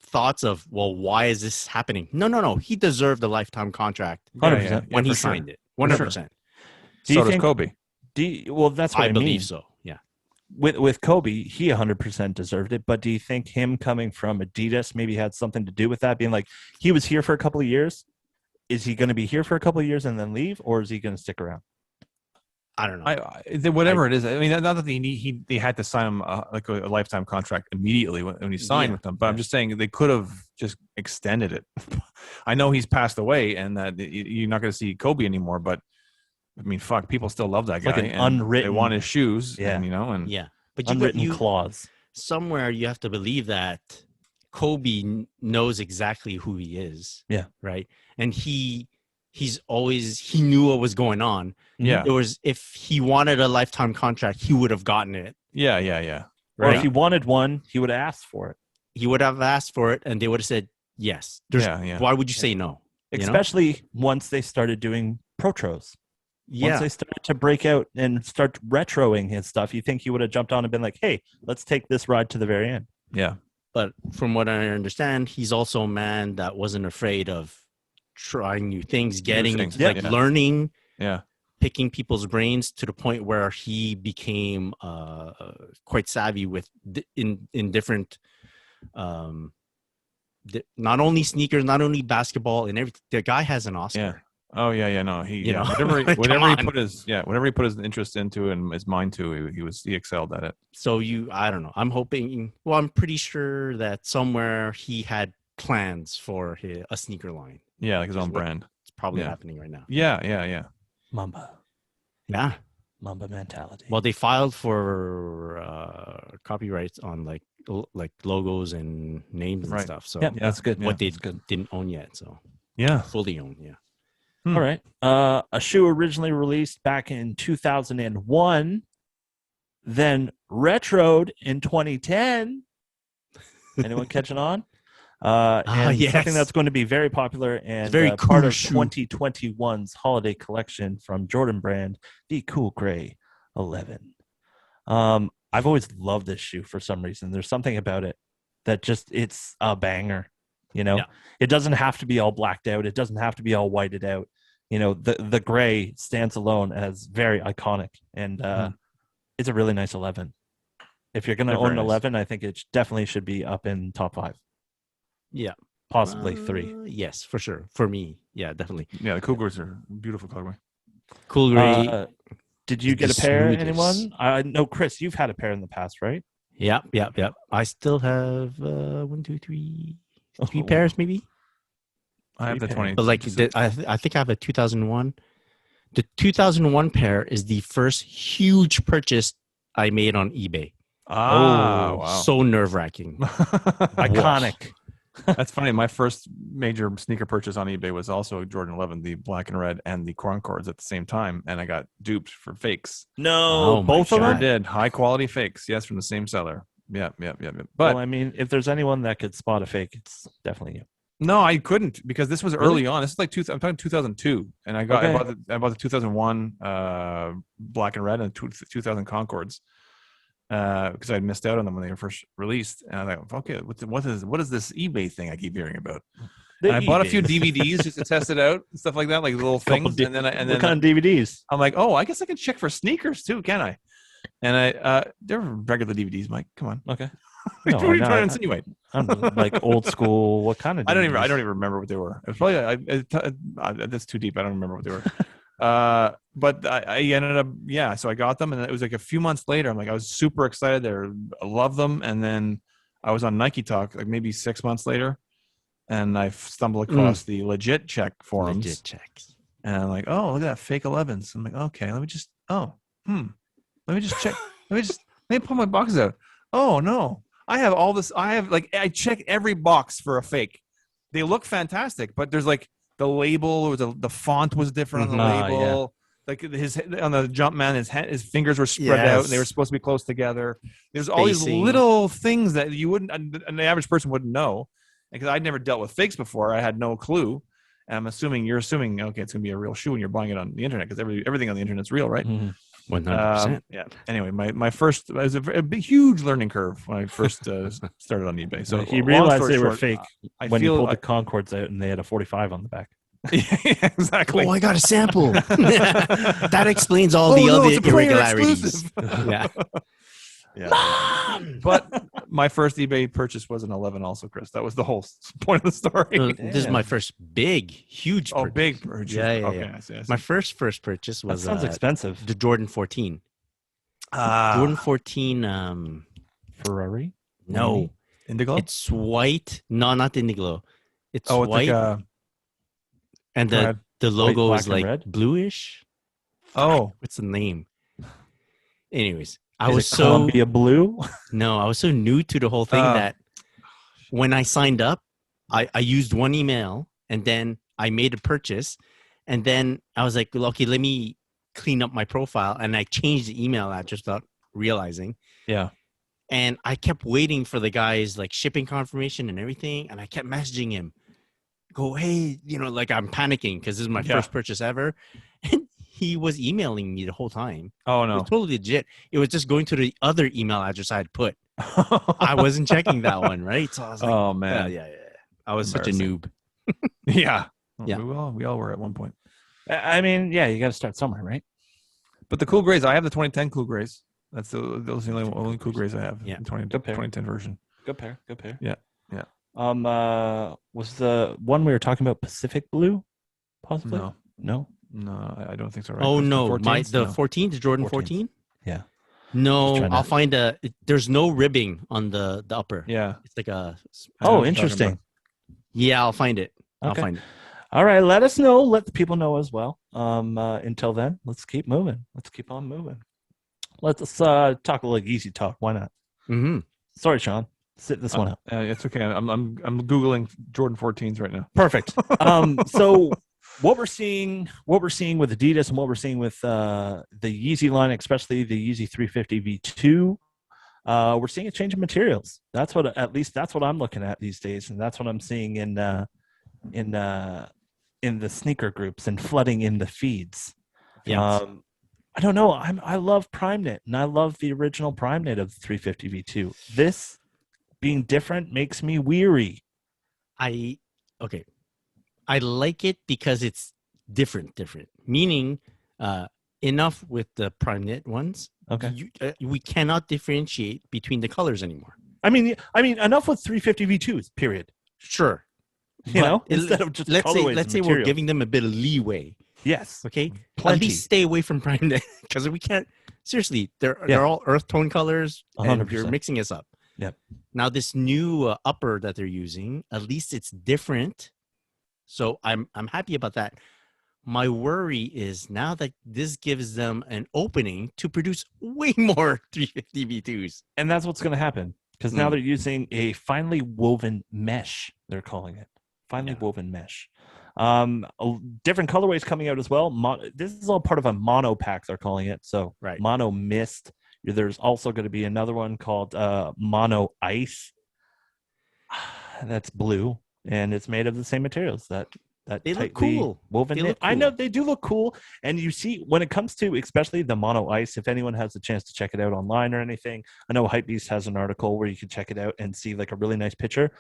thoughts of, well, why is this happening? No. He deserved a lifetime contract 100% when he signed it. 100%. So does Kobe. Well, that's what I believe so. Yeah. With Kobe, he 100% deserved it. But do you think him coming from Adidas maybe had something to do with that? Being like, he was here for a couple of years. Is he going to be here for a couple of years and then leave, or is he going to stick around? I don't know. Whatever it is. I mean, not that he had to sign him like a lifetime contract immediately when he signed with them. But I'm just saying they could have just extended it. I know he's passed away and that you're not going to see Kobe anymore, but I mean, fuck, people still love that guy. Like an unwritten. They want his shoes. Yeah. And but unwritten clause. Somewhere you have to believe that Kobe knows exactly who he is. Yeah. Right. And he knew what was going on. Yeah. If he wanted a lifetime contract, he would have gotten it. Yeah. Right? Or if he wanted one, he would have asked for it. He would have asked for it and they would have said yes. Why would you say no? Especially once they started doing Protros. Yeah. Once they started to break out and start retroing his stuff, you think he would have jumped on and been like, hey, let's take this ride to the very end. Yeah. But from what I understand, he's also a man that wasn't afraid of trying new things, learning, picking people's brains to the point where he became quite savvy with in different, not only sneakers, not only basketball and everything. The guy has an Oscar. Yeah. Oh yeah. No, whatever he put his interest into and his mind to, he excelled at it. So I don't know. I'm hoping. Well, I'm pretty sure that somewhere he had plans for a sneaker line. Yeah, like his own Is what- brand. It's probably Yeah. happening right now. Yeah. Mamba. Yeah. Mamba mentality. Well, they filed for copyrights on like logos and names and Right. stuff. So yeah, that's good. what they that's good. didn't own yet. So Yeah. fully owned. Yeah. Hmm. All right. A shoe originally released back in 2001, then retroed in 2010. Anyone catching on? And yes. something that's going to be very popular and very part cool of shoe. 2021's holiday collection from Jordan Brand, the Cool Gray 11. I've always loved this shoe for some reason. There's something about it that just, it's a banger. You know, Yeah. It doesn't have to be all blacked out. It doesn't have to be all whited out. You know, the gray stands alone as very iconic, and it's a really nice 11. If you're going to They're own very an nice. 11, I think it definitely should be up in top 5, Yeah. possibly 3. Yes, for sure. For me, yeah, definitely. Yeah, the Cougars are beautiful colorway. Cool gray. Did you It's get a the pair? smoothest. Anyone? No, Chris, you've had a pair in the past, right? Yep. I still have 1, 2, 3 Oh. pairs maybe. I have the 20. But like I think I have a 2001. The 2001 pair is the first huge purchase I made on eBay. wow. So nerve-wracking. Iconic. That's funny. My first major sneaker purchase on eBay was also a Jordan 11, the black and red and the Concords at the same time, and I got duped for fakes. No, Oh my both of Sure them. did. High quality fakes, yes, from the same seller. Yeah. But Well, I mean, if there's anyone that could spot a fake, it's definitely you. no, I couldn't because this was Really? early on. This is like I'm talking 2002, and I Okay. bought the 2001 black and red and 2000 Concords because I'd missed out on them when they were first released. And I was like, okay, what is this eBay thing I keep hearing about? The And I bought a eBay. few DVDs just to test it out and stuff like that, like little Couple things. di- And then What kind of DVDs? I'm like, oh, I guess I can check for sneakers too, can I? And they're regular DVDs, Mike. Come on. Okay. What are you No, trying to insinuate? I'm like old school. What kind of? I don't even DVDs? remember what they were. It was probably that's too deep. I don't remember what they were. But I ended up, so I got them, and it was like a few months later. I'm like, I was super excited. I love them, and then I was on Nike Talk like maybe 6 months later, and I stumbled across the Legit Check forums, Legit checks. and I'm like, oh, look at that fake 11s. I'm like, okay, let me just check. let me pull my boxes out. Oh no, I have all this. I check every box for a fake. They look fantastic, but there's like the label or the font was different on the Mhm. label. Like on the Jumpman, his fingers were spread out, and they were Yes. supposed to be close together. There's all these Spacing. little things that you wouldn't, an average person wouldn't know, because I'd never dealt with fakes before. I had no clue. And you're assuming, okay, it's gonna be a real shoe, and you're buying it on the internet because everything on the internet's real, right? Mhm. 100%. Yeah. Anyway, my first, it was a big, huge learning curve when I first started on eBay. So he long realized story they were short, fake I when he feel pulled the Concords out and they had a 45 on the back. yeah, exactly. Oh, I got a sample. That explains all Oh, the no, other it's a player irregularities. exclusive. Yeah. Yeah. But my first eBay purchase was an 11 also, Chris. That was the whole point of the story. This is my first huge Oh, purchase. big purchase. Yeah. Okay, I see. My first purchase That was sounds expensive. the Jordan 14. Ah, Jordan 14, Ferrari. no, Indigo? it's white. No, not the Indiglo. It's Oh, it's white, like and go ahead. the logo black is and like red? bluish. oh, What's the name? Anyways, I Is was it so Columbia blue. I was so new to the whole thing that when I signed up, I used one email and then I made a purchase, and then I was like, well, okay, let me clean up my profile, and I changed the email address without realizing. yeah. And I kept waiting for the guy's like shipping confirmation and everything, and I kept messaging him, go, hey, like I'm panicking because this is my Yeah. first purchase ever, and he was emailing me the whole time. Oh, It no. was totally legit. It was just going to the other email address I had put. I wasn't checking that one, right? So I was like, Oh, man. yeah. I was such a Embarrassing. noob. Yeah. Yeah. We all were at one point. I mean, yeah, you got to start somewhere, right? But the Cool Grays, I have the 2010 Cool Grays. Those are the only Cool Grays I have. Yeah. The Good pair. 2010 version. Good pair. Yeah. Was the one we were talking about Pacific Blue? Possibly. No, No. I don't think so. Right? Oh Chris? no, The 14s? the No. 14, the Jordan 14s. 14. Yeah. Just No, trying to- I'll find there's no ribbing on the upper. Yeah. It's like a. I know Oh, what you're talking interesting. Yeah, I'll find it. I'll Okay. find it. All right, let us know. Let the people know as well. Until then, let's keep moving. Let's keep on moving. Let's talk a little easy talk. Why not? Mm-hmm. Sorry, Sean. Sit this one out. It's okay. I'm googling Jordan 14s right now. Perfect. So what we're seeing with Adidas and what we're seeing with the Yeezy line, especially the Yeezy 350 V2, we're seeing a change in materials. That's what I'm looking at these days, and that's what I'm seeing in the sneaker groups and flooding in the feeds. Yeah. I don't know. I love PrimeKnit, and I love the original PrimeKnit of the 350 V2. This being different makes me weary. I like it because it's different. Meaning, enough with the PrimeKnit ones. Okay. We cannot differentiate between the colors anymore. I mean, enough with 350 V2s. Period. Sure. You know, instead of just let's say we're materials. giving them a bit of leeway. Yes. Okay. Plenty. At least stay away from PrimeKnit because we can't. Seriously, they're all earth tone colors, and 100%. you're mixing us up. Yep. Now this new upper that they're using, at least it's different. So I'm happy about that. My worry is now that this gives them an opening to produce way more 350 V2s. And that's what's going to happen because now they're using a finely woven mesh. They're calling it finely woven mesh. Different colorways coming out as well. This is all part of a mono pack. They're calling it. So mono mist. There's also going to be another one called mono ice. That's blue, and it's made of the same materials that they look cool. Woven knit. Cool. I know they do look cool, and you see when it comes to especially the mono ice. If anyone has a chance to check it out online or anything, I know Hypebeast has an article where you can check it out and see like a really nice picture.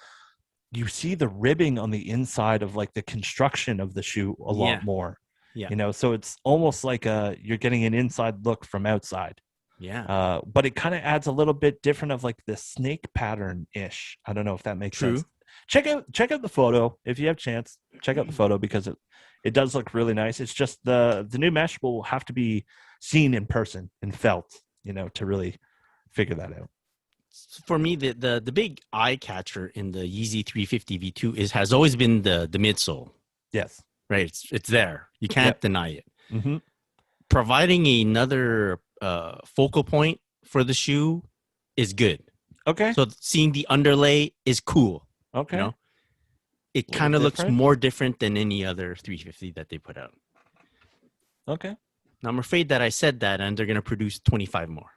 You see the ribbing on the inside of like the construction of the shoe a lot more. Yeah, you know, so it's almost like you're getting an inside look from outside. Yeah. But it kind of adds a little bit different of like the snake pattern ish. I don't know if that makes sense. Check out the photo if you have a chance. Check out the photo because it does look really nice. It's just the new mesh will have to be seen in person and felt, you know, to really figure that out. For me, the big eye catcher in the Yeezy 350 V2 has always been the midsole. Yes. Right. It's there. You can't deny it. Mm-hmm. Providing another focal point for the shoe is good. Okay. So seeing the underlay is cool. Okay. You know? It kind of looks more different than any other 350 that they put out. Okay. Now I'm afraid that I said that and they're going to produce 25 more.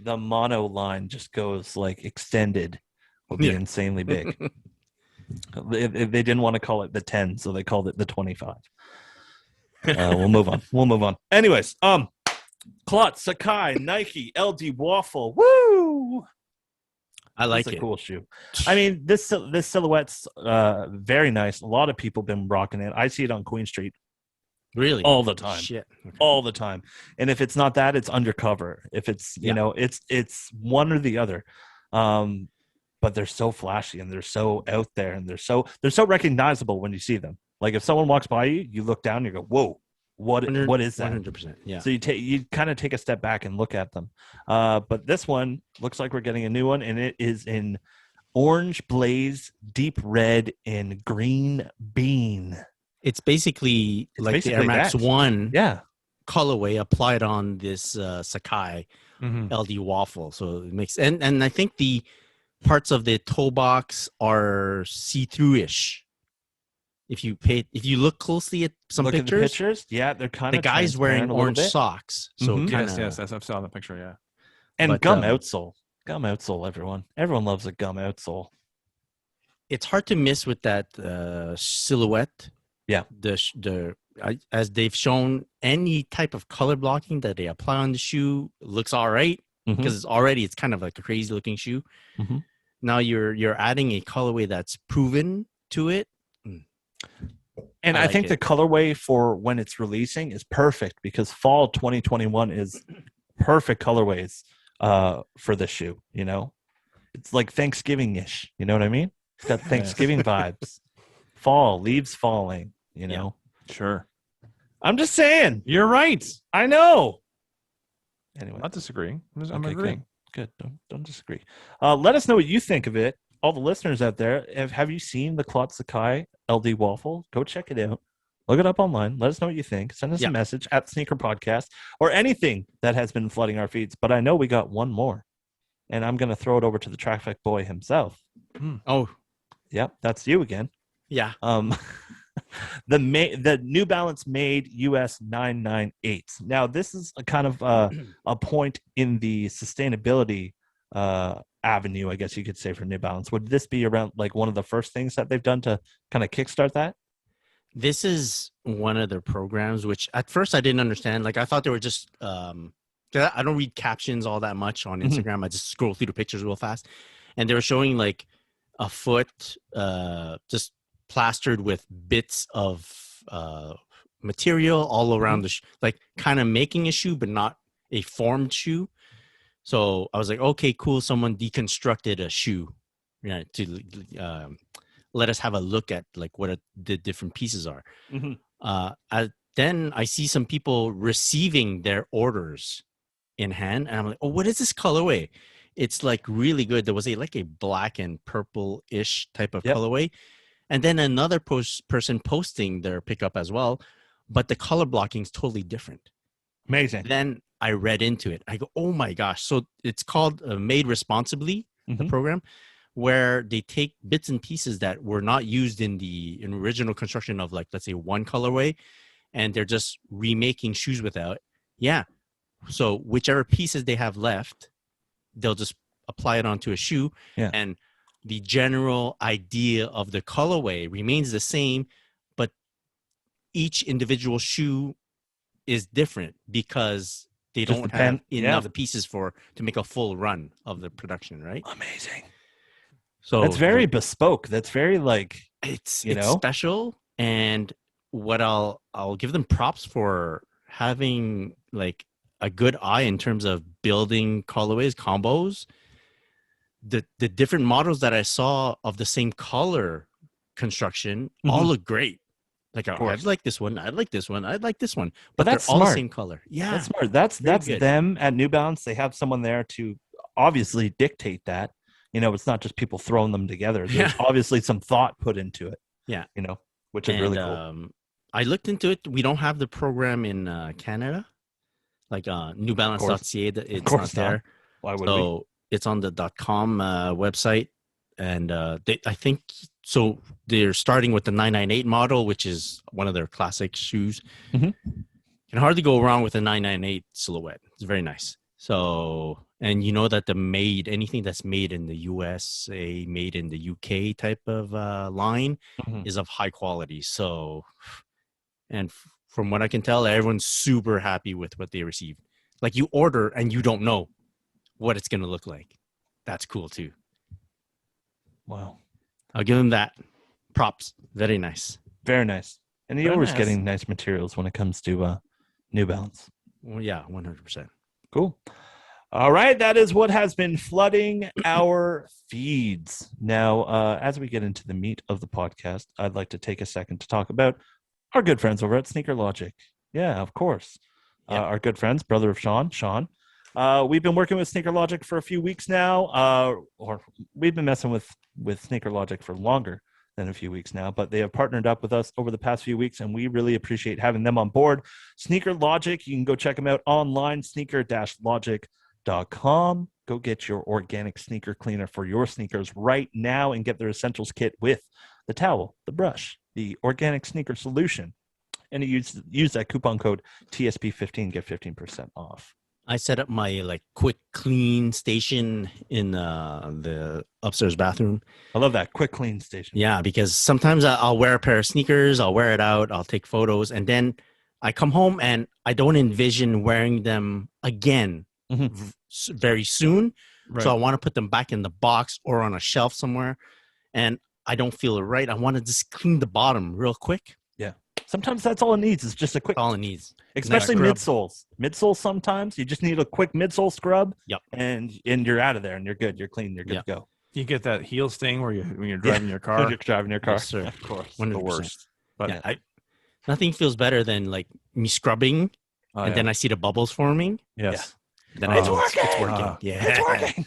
The mono line just goes like extended will be insanely big. They didn't want to call it the 10, so they called it the 25. We'll move on. Anyways, Klutz, Sakai, Nike, LD Waffle. Woo! I like it. It's a cool shoe. I mean, this silhouette's very nice. A lot of people been rocking it. I see it on Queen Street. Really? All the time. Shit. Okay. All the time. And if it's not that, it's undercover. If it's, you know, it's one or the other. But they're so flashy and they're so out there and they're so recognizable when you see them. Like if someone walks by you, you look down and you go, "Whoa, what is that?" 100%. Yeah. So you kind of take a step back and look at them. But this one looks like we're getting a new one, and it is in orange blaze, deep red, and green bean. It's basically like the Air Max 1 colorway applied on this Sakai LD Waffle. So it makes and I think the parts of the toe box are see-through-ish. If you look closely at some pictures, they're kind of the guy's wearing orange socks. So yes, I saw the picture. Yeah, and gum outsole, everyone loves a gum outsole. It's hard to miss with that silhouette. Yeah, as they've shown, any type of color blocking that they apply on the shoe looks all right because it's kind of like a crazy looking shoe. Mm-hmm. Now you're adding a colorway that's proven to it. And I think the colorway for when it's releasing is perfect because fall 2021 is perfect colorways for the shoe. You know, it's like Thanksgiving-ish. You know what I mean? It's got Thanksgiving vibes. Fall, leaves falling. You know, sure. I'm just saying. You're right. I know. Anyway, I'm not disagreeing. I'm agreeing. Good. Don't disagree. Let us know what you think of it all the listeners out there, have you seen the Klotz Sakai LD waffle? Go check it out. Look it up online. Let us know what you think. Send us a message at Sneaker Podcast or anything that has been flooding our feeds. But I know we got one more, and I'm going to throw it over to the traffic boy himself. Oh, yep, that's you again. Yeah. The New Balance made US 998. Now, this is a kind of a point in the sustainability avenue, I guess you could say, for New Balance. Would this be around like one of the first things that they've done to kind of kickstart that? This is one of their programs, which at first I didn't understand. Like I thought they were just, I don't read captions all that much on Instagram. I just scroll through the pictures real fast. And they were showing like a foot just plastered with bits of material all around the like kind of making a shoe, but not a formed shoe. So I was like, okay, cool. Someone deconstructed a shoe, to let us have a look at like what the different pieces are. Then I see some people receiving their orders in hand, and I'm like, oh, what is this colorway? It's like really good. There was a black and purple-ish type of colorway. And then another person posting their pickup as well, but the color blocking is totally different. Amazing. Then I read into it. I go, oh my gosh. So it's called Made Responsibly, the program, where they take bits and pieces that were not used in the original construction of, like, let's say one colorway, and they're just remaking shoes without. Yeah. So whichever pieces they have left, they'll just apply it onto a shoe. Yeah. And the general idea of the colorway remains the same, but each individual shoe is different because they don't have enough pieces to make a full run of the production, right? Amazing. So that's very bespoke. That's very it's special. And what I'll give them props for having like a good eye in terms of building colorways, combos. The different models that I saw of the same color construction all look great. Like, I'd like this one. I'd like this one. I'd like this one. But they're all the same color. Yeah. That's smart. That's them at New Balance. They have someone there to obviously dictate that. It's not just people throwing them together. There's obviously some thought put into it. Yeah. Which is really cool. I looked into it. We don't have the program in Canada. Like newbalance.ca, it's not there. Why would we? It's on the .com website. And I think so. They're starting with the 998 model, which is one of their classic shoes. Can hardly go wrong with a 998 silhouette. It's very nice. So, and that anything that's made in the USA, made in the UK type of line is of high quality. So, and from what I can tell, everyone's super happy with what they received. Like, you order and you don't know what it's going to look like. That's cool too. Wow. I'll give them that. Props. Very nice. Very nice. And you're always getting nice materials when it comes to New Balance. Well, yeah, 100%. Cool. All right. That is what has been flooding our feeds. Now, as we get into the meat of the podcast, I'd like to take a second to talk about our good friends over at Sneaker Logic. Yeah, of course. Our good friends, brother of Sean. We've been working with Sneaker Logic for a few weeks now, or we've been messing with Sneaker Logic for longer than a few weeks now, but they have partnered up with us over the past few weeks, and we really appreciate having them on board. Sneaker Logic, you can go check them out online, sneaker-logic.com. Go get your organic sneaker cleaner for your sneakers right now and get their essentials kit with the towel, the brush, the organic sneaker solution, and you use that coupon code TSP15, get 15% off. I set up my quick clean station in the upstairs bathroom. I love that quick clean station. Yeah, because sometimes I'll wear a pair of sneakers, I'll wear it out, I'll take photos, and then I come home and I don't envision wearing them again very soon. Right. So I want to put them back in the box or on a shelf somewhere, and I don't feel it right. I want to just clean the bottom real quick. Yeah. Sometimes that's all it needs is just a quick. All it needs. Especially midsoles. Midsoles sometimes you just need a quick midsole scrub. Yep. And you're out of there and you're good. You're clean. You're good to go. You get that heel sting when you're driving your car. When you're driving your car. Yes, sir. Of course. 100%. The worst. But nothing feels better than me scrubbing then I see the bubbles forming. Yes. Then it's working. It's working. It's working.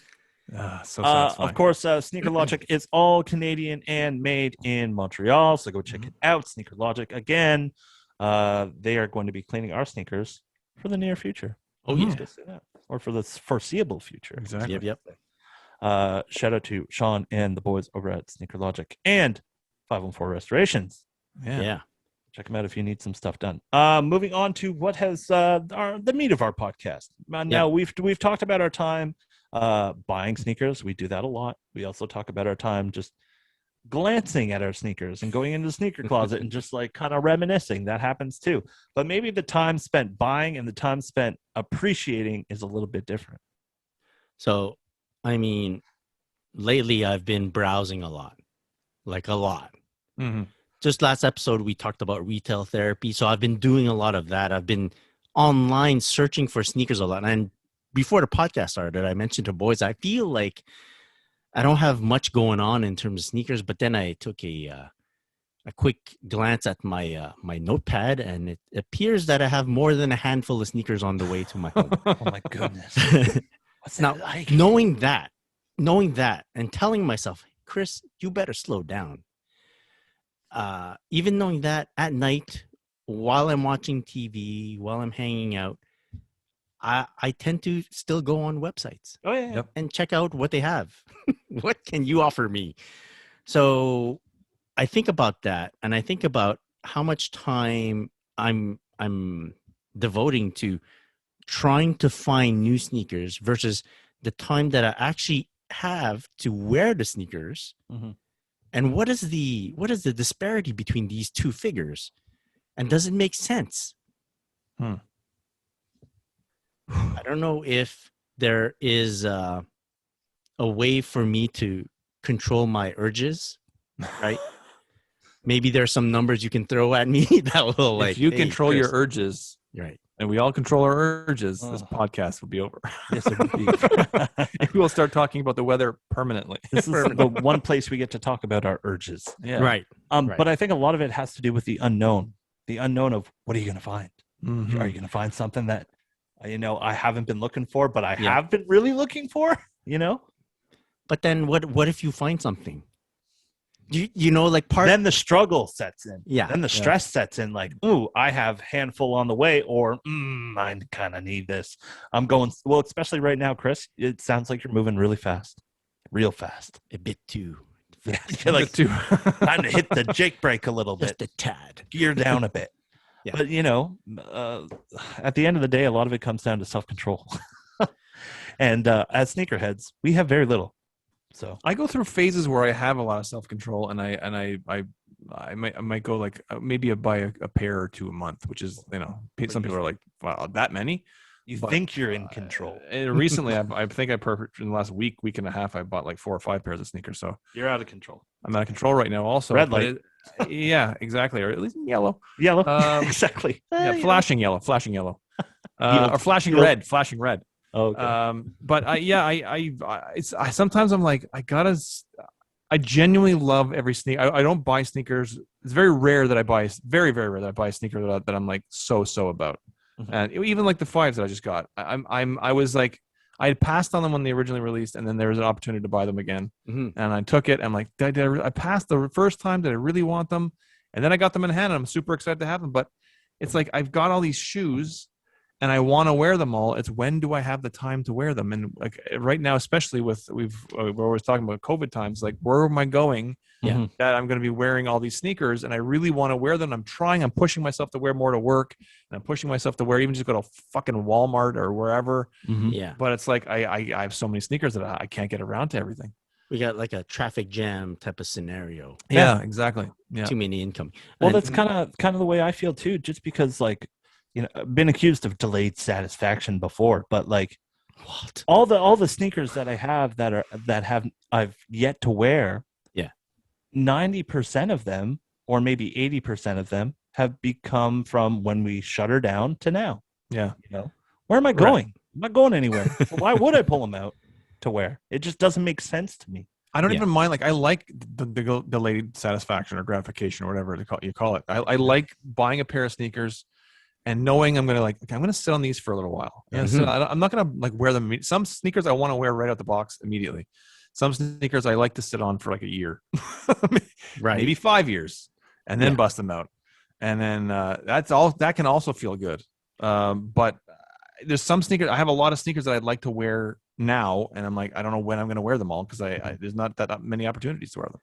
So satisfying. Of course, Sneaker Logic is all Canadian and made in Montreal. So go check it out. Sneaker Logic again. They are going to be cleaning our sneakers for the near future. Oh, Let's yeah. just say that. Or for the foreseeable future. Exactly. Yep. Shout out to Sean and the boys over at Sneaker Logic and 514 Restorations. Yeah. Check them out if you need some stuff done. Moving on to what has the meat of our podcast. Now we've talked about our time buying sneakers. We do that a lot. We also talk about our time just glancing at our sneakers and going into the sneaker closet and just like kind of reminiscing. That happens too. But maybe the time spent buying and the time spent appreciating is a little bit different. So, I mean, lately I've been browsing a lot, like a lot. Mm-hmm. Just last episode, we talked about retail therapy. So I've been doing a lot of that. I've been online searching for sneakers a lot. And before the podcast started, I mentioned to boys, I feel like I don't have much going on in terms of sneakers. But then I took a quick glance at my my notepad, and it appears that I have more than a handful of sneakers on the way to my home. Oh my goodness. What's Now, that like? knowing that, and telling myself, Chris, you better slow down. Even knowing that at night, while I'm watching TV, while I'm hanging out, I tend to still go on websites Oh yeah. Yep. and check out what they have. What can you offer me? So I think about that, and I think about how much time I'm devoting to trying to find new sneakers versus the time that I actually have to wear the sneakers. Mhm. And what is the disparity between these two figures? And does it make sense? I don't know if there is a way for me to control my urges, right? Maybe there's some numbers you can throw at me that will like. If you hey, control your Chris. urges, Right? and we all control our urges, this podcast will be over. Yes, it would be. And we will start talking about the weather permanently. This is the one place we get to talk about our urges. Yeah. Right. Right. But I think a lot of it has to do with the unknown of what are you going to find? Mhm. Are you going to find something that, I haven't been looking for, but I Yeah. have been really looking for, But then what if you find something? You know, like part. Then the struggle sets in. Yeah. Then the stress sets in like, ooh, I have handful on the way, or I kind of need this. I'm going, well, especially right now, Chris, it sounds like you're moving really fast, real fast. a bit too. Yeah, you're like, Too. time to hit the Jake brake a little bit, Just a tad. gear down a bit. Yeah. But, at the end of the day, a lot of it comes down to self-control. And as sneakerheads, we have very little. So I go through phases where I have a lot of self-control, and I might go like maybe buy a pair or two a month, which is some people are like, wow, that many. you But, think you're in control. Recently, I think in the last week and a half, I bought like 4 or 5 pairs of sneakers. So You're out of control. I'm out of control right now. Also, Red but light. yeah, exactly, or at least yellow. Yellow. Exactly. Yeah, Flashing yellow, or flashing red. Oh, okay. But sometimes I'm like, I genuinely love every sneaker. I don't buy sneakers. It's very rare that I buy, very, very rare that I buy a sneaker that I'm like so about. Mhm. And even like the 5s that I just got, I was like, I had passed on them when they originally released, and then there was an opportunity to buy them again, Mhm. and I took it. I'm like, I passed the first time. Did I really want them? And then I got them in hand, and I'm super excited to have them. But it's like I've got all these shoes, and I want to wear them all. It's when do I have the time to wear them? And like right now, especially we're always talking about COVID times. Like, where am I going? Yeah. That I'm going to be wearing all these sneakers, and I really want to wear them. I'm pushing myself to wear more to work, and I'm pushing myself to wear even just go to fucking Walmart or wherever. Mhm. Yeah. But it's like I have so many sneakers that I can't get around to everything. We got like a traffic jam type of scenario. Yeah, exactly. Yeah. Too many incoming. Well, And- that's kind of the way I feel too. Just because, like, I've been accused of delayed satisfaction before, but like what? all the sneakers that I have I've yet to wear. Yeah. 90% of them, or maybe 80% of them, have become from when we shut her down to now. Yeah. Where am I going? I'm not going anywhere. So why would I pull them out to wear? It just doesn't make sense to me. I don't Yeah. even mind. Like, I like the delayed satisfaction or gratification or whatever you call it. I like buying a pair of sneakers and knowing I'm gonna like, okay, I'm gonna sit on these for a little while. I'm not gonna like wear them. Some sneakers I want to wear right out the box immediately. Some sneakers I like to sit on for like a year, maybe 5 years, and then bust them out. And then that's all. That can also feel good. But there's some sneakers. I have a lot of sneakers that I'd like to wear now, and I'm like, I don't know when I'm going to wear them all because there's not that many opportunities to wear them.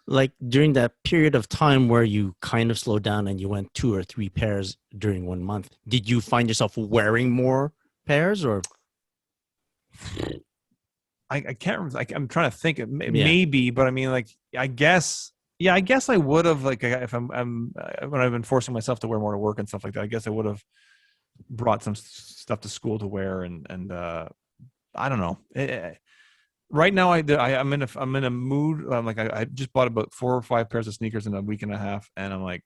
Like during that period of time where you kind of slowed down and you went 2 or 3 pairs during 1 month, did you find yourself wearing more pairs or? I can't remember. I'm trying to think. Maybe, but I mean, like, I guess I would have, like, if I'm when I've been forcing myself to wear more to work and stuff like that. I guess I would have brought some stuff to school to wear, and I don't know. Right now, I'm in a mood. I'm like, I just bought about 4 or 5 pairs of sneakers in a week and a half, and I'm like,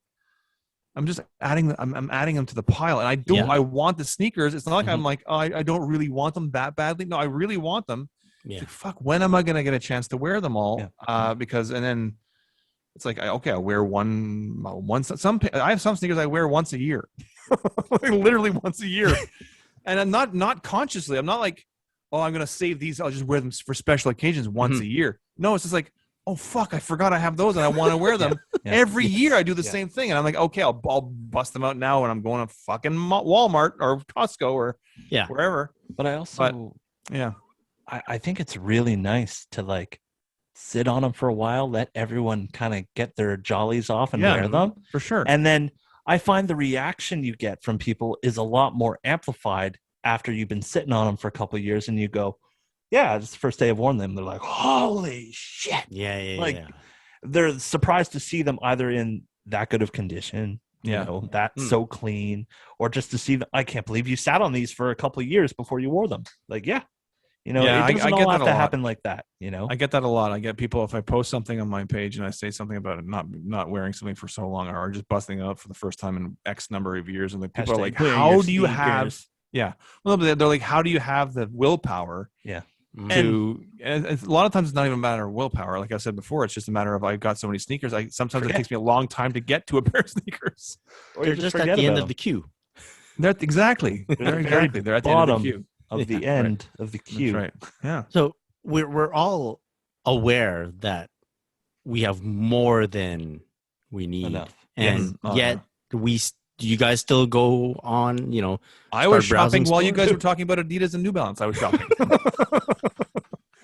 I'm just adding. I'm adding them to the pile, and I want the sneakers. It's not like I'm like, oh, I don't really want them that badly. No, I really want them. Yeah. Like, fuck, when am I going to get a chance to wear them all? Because, and then it's like, okay, I wear once. I have some sneakers I wear once a year, like literally once a year. And I'm not consciously, I'm not like, oh, I'm going to save these. I'll just wear them for special occasions once a year. No, it's just like, oh, fuck, I forgot I have those and I want to wear them. Every year I do the same thing. And I'm like, okay, I'll bust them out now when I'm going to fucking Walmart or Costco or wherever. But I think it's really nice to like sit on them for a while, let everyone kind of get their jollies off and wear them. For sure. And then I find the reaction you get from people is a lot more amplified after you've been sitting on them for a couple of years and you go, yeah, it's the first day I've worn them. They're like, holy shit. They're surprised to see them either in that good of condition, so clean, or just to see them. I can't believe you sat on these for a couple of years before you wore them. Like, it doesn't all have to happen like that, I get that a lot. I get people, if I post something on my page and I say something about it not wearing something for so long or just busting it up for the first time in X number of years, and the people are like, how do you have well, they're like, how do you have the willpower to, and a lot of times it's not even a matter of willpower. Like I said before, it's just a matter of, I've got so many sneakers. Sometimes it takes me a long time to get to a pair of sneakers. Or they're just at the end of the queue. They're exactly. They're at the end of the queue. Of the end of the queue. That's right. Yeah. So we're all aware that we have more than we need. Enough. And yet do you guys still go on, I was shopping while you guys were talking about Adidas and New Balance. I was shopping.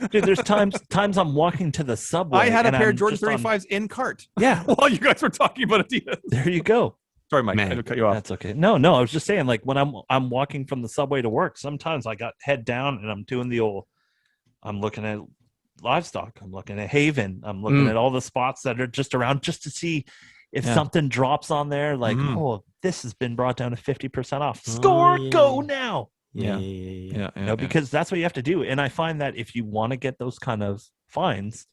Dude, there's times I'm walking to the subway. I had a pair of Jordan 35s in cart. Yeah. While you guys were talking about Adidas. There you go. Sorry, Mike. I had to cut you off. That's okay. No. I was just saying, like, when I'm walking from the subway to work, sometimes I got head down and I'm doing the old. I'm looking at livestock. I'm looking at Haven. I'm looking at all the spots that are just around, just to see if something drops on there. Like, oh, this has been brought down to 50% off. Score, go now. Because that's what you have to do. And I find that if you want to get those kind of finds,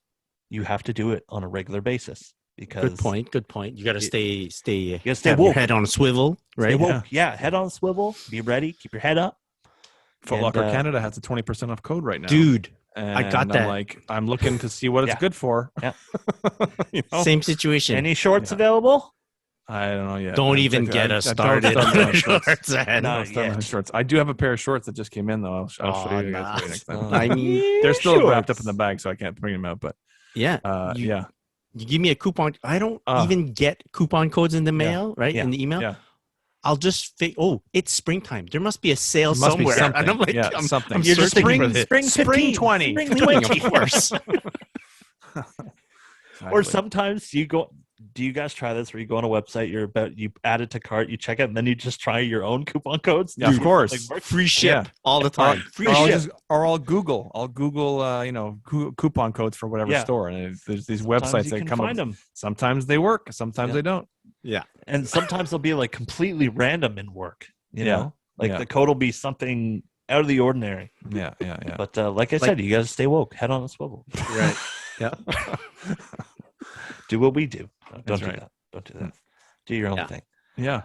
you have to do it on a regular basis. Because good point. You got to stay woke. Your head on a swivel, right? Stay woke. Yeah, head on a swivel. Be ready. Keep your head up. Foot Locker Canada has a 20% off code right now, dude. And I got that. I'm looking to see what it's good for. Yeah. Same situation. Any shorts available? I don't know yet. Don't even get us started on shorts. I do have a pair of shorts that just came in, though. I'll show you guys next time. I mean, they're still wrapped up in the bag, so I can't bring them out. But you give me a coupon. I don't even get coupon codes in the mail, right? In the email. Yeah. I'll just it's springtime. There must be a sale somewhere. And I'm like, something. You're just spring 20. Spring 20, of course. Or sometimes you go. Do you guys try this where you go on a website, you add it to cart, you check it, and then you just try your own coupon codes? Yeah, of course. Like, free ship all the time. Free ship. I'll Google, coupon codes for whatever store. And there's these websites that come up. Sometimes they work. Sometimes they don't. Yeah. And sometimes they'll be like completely random in work, know? Like the code will be something out of the ordinary. Yeah. But like I said, you got to stay woke, head on a swivel. Right. Yeah. Do what we do. Don't do right. that. Don't do that. Do your own thing. Yeah.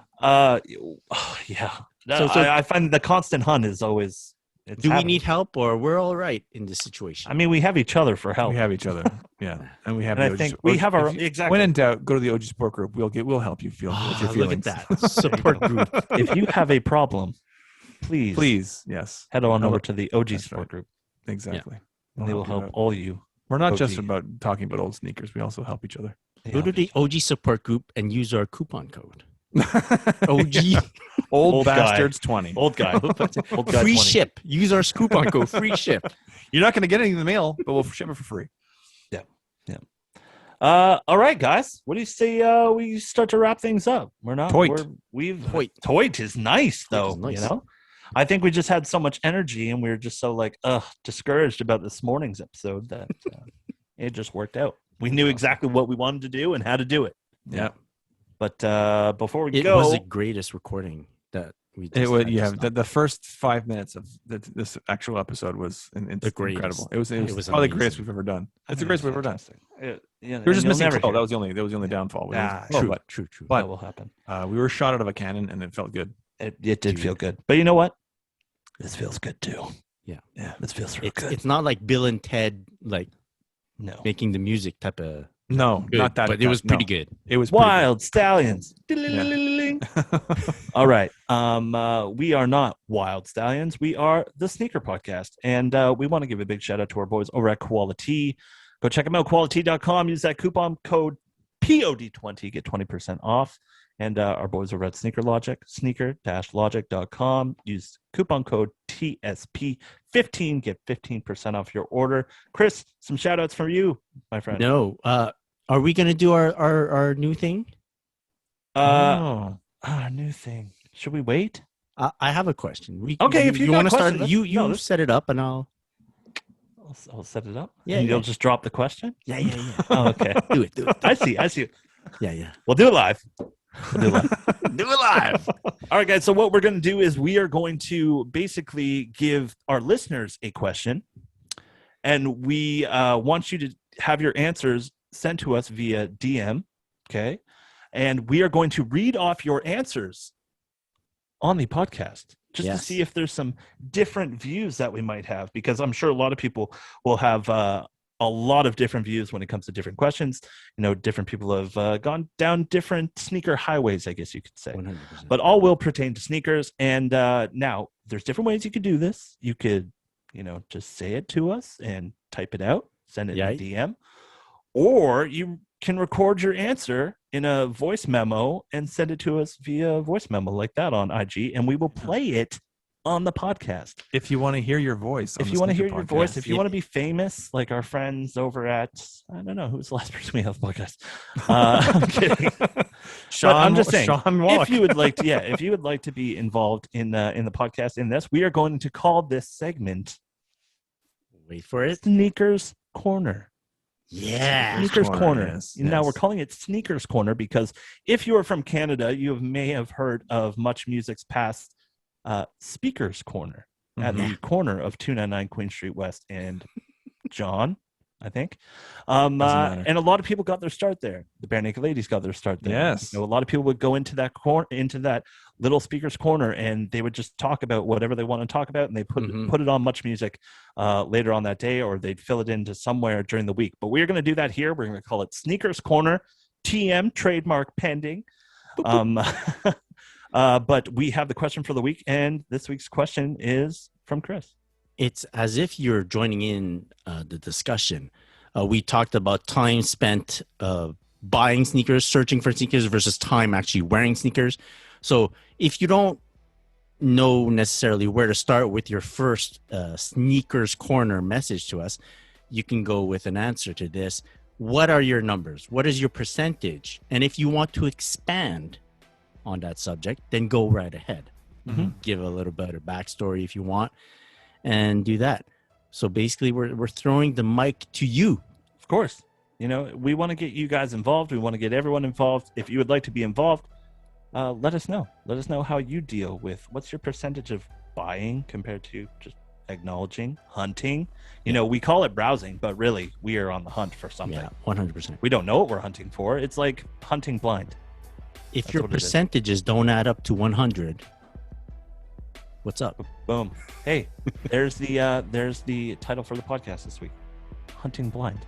Yeah. I find the constant hunt is always It's Do we happening. need help, or we're all right in this situation? I mean, we have each other for help. We have each other. Yeah, and we have. And the I OG think support- we have our if you- exactly. When in doubt, go to the OG support group. We'll help you feel with your Look feelings. at that support group. If you have a problem, please, Please, yes, head on over Hello. to the OG That's support right. group, exactly. and they will you help out. all you. We're not just OG. about talking about old sneakers. We also help each other. They Go help to the each other. OG support group and use our coupon code. OG Old, Old guy. bastards 20. Old guy, old guy. free 20. ship. Use our coupon code. Free ship. You're not going to get anything in the mail, but we'll ship it for free. All right, guys. What do you say? We start to wrap things up. We're not. Toit. Toit is nice, though. is nice. You know, I think we just had so much energy, and we were just so like, discouraged about this morning's episode that it just worked out. We knew exactly what we wanted to do and how to do it. Yeah. But before we It go, was the greatest recording that we It just would, had yeah. just done. The first 5 minutes of this actual episode was The greatest. incredible. It was was probably the greatest amazing. we've ever done. I It's the think greatest it's we've ever done. fantastic. We were just missing Chloe. That was the only downfall. Ah, True, true. That will happen. We were shot out of a cannon, and it felt good. It did Dude. feel good, but you know what? This feels good too. Yeah. This feels real good. It's not like Bill and Ted like No, making the music type of No, good, not that. but it was pretty good. It was pretty Wild Stallions. good. All right. We are not Wild Stallions. We are the Sneaker Podcast. And we want to give a big shout out to our boys over at Quality. Go check them out, quality.com. Use that coupon code POD20. Get 20% off. And our boys over at Sneaker Logic, sneaker-logic.com. Use coupon code TSP15. Get 15% off your order. Chris, some shout outs from you, my friend. No, are we gonna do our new thing? Oh. New thing. Should we wait? I have a question. Okay, if you got a want to question, start, you no, this- set it up, and I'll. I'll set it up. Yeah, And yeah. you'll just drop the question? Yeah. Oh, okay. do it. I see. Yeah. We'll do it live. We'll do it live. Do it live. All right, guys. So what we're going to do is we are going to basically give our listeners a question, and we want you to have your answers sent to us via DM. Okay, and we are going to read off your answers on the podcast just to Yes. see if there's some different views that we might have, because I'm sure a lot of people will have a lot of different views when it comes to different questions. You know, different people have gone down different sneaker highways, I guess you could say. 100%. But all will pertain to sneakers. And now there's different ways you could do this. You could, just say it to us and type it out, send it in a DM, or you can record your answer in a voice memo and send it to us via voice memo like that on IG, and we will play it on the podcast. If you want to hear your voice, If you want to hear your voice, if you Yeah. want to be famous, like our friends over at, I don't know, who's the last person we have on the podcast? I'm kidding. Sean, I'm just saying, Sean Wallach. if you would like to be involved in the podcast in this, we are going to call this segment Wait for it. Sneakers Corner. Yeah. Sneakers Corner. yes, Now yes. we're calling it Sneakers Corner because if you are from Canada, you may have heard of Much Music's past Speakers Corner at the corner of 299 Queen Street West and John, I think. matter. And a lot of people got their start there. The Bare Naked Ladies got their start there. Yes. You know, a lot of people would go into that little Speakers Corner, and they would just talk about whatever they want to talk about, and they put it on Much Music later on that day, or they'd fill it into somewhere during the week. But we're going to do that here. We're going to call it Sneakers Corner, TM, trademark pending. But we have the question for the week, and this week's question is from Chris. It's as if you're joining in the discussion. We talked about time spent buying sneakers, searching for sneakers versus time actually wearing sneakers. So if you don't know necessarily where to start with your first Sneakers Corner message to us, you can go with an answer to this. What are your numbers? What is your percentage? And if you want to expand on that subject, then go right ahead. Give a little bit of backstory if you want, and do that. So basically, we're throwing the mic to you. Of course. You know, we want to get you guys involved. We want to get everyone involved. If you would like to be involved, let us know. Let us know how you deal with what's your percentage of buying compared to just acknowledging, hunting. You know, we call it browsing, but really we are on the hunt for something. Yeah, 100%. We don't know what we're hunting for. It's like hunting blind. If That's your what it is. percentages don't add up to 100, What's up? Boom. Hey, there's the title for the podcast this week. Hunting Blind.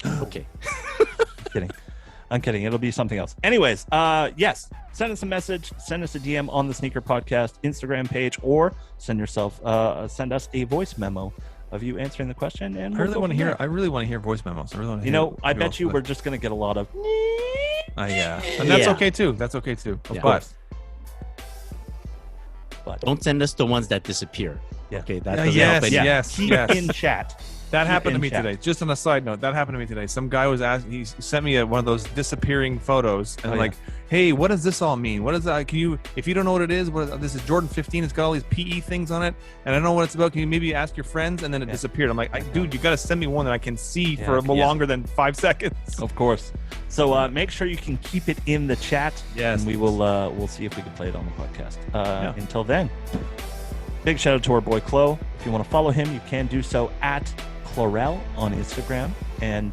Okay. I'm kidding. It'll be something else. Anyways, yes. Send us a message. Send us a DM on the Sneaker Podcast Instagram page, or send us a voice memo of you answering the question. And I really want to hear voice memos. I really want to hear. I bet you we're just gonna get a lot of. Yeah, and that's okay too. That's okay too. Yeah. But don't send us the ones that disappear. Yeah. Okay, that doesn't help anyone. Keep in chat. That happened to me today. Just on a side note, that happened to me today. Some guy was asking. He sent me one of those disappearing photos, and I'm like, "Hey, what does this all mean? What is that? Can you, if you don't know what it is, this is Jordan 15. It's got all these PE things on it, and I don't know what it's about. Can you maybe ask your friends?" And then it disappeared. I'm like, "Dude, you got to send me one that I can see for longer than 5 seconds." Of course. So make sure you can keep it in the chat. Yes. And we will. We'll see if we can play it on the podcast. Until then, big shout out to our boy Chloe. If you want to follow him, you can do so at Chlorel on Instagram. And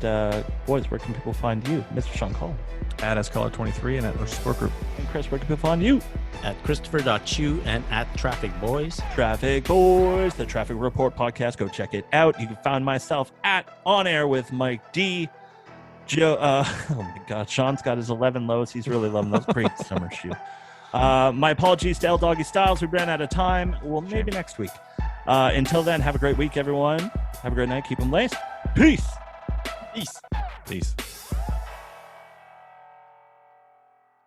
boys, where can people find you, Mr. Sean Cole? At SCollar23 and at Ocean Sport Group. And Chris, where can people find you? At Christopher.chu and at Traffic Boys. Traffic Boys, the Traffic Report podcast. Go check it out. You can find myself at On Air with Mike D. Joe, oh my God, Sean's got his 11 lows. He's really loving those pre-summer shoe. My apologies to L Doggy Styles. We ran out of time. Well, maybe next week. Until then, have a great week, everyone. Have a great night. Keep them laced. Peace. Peace. Peace.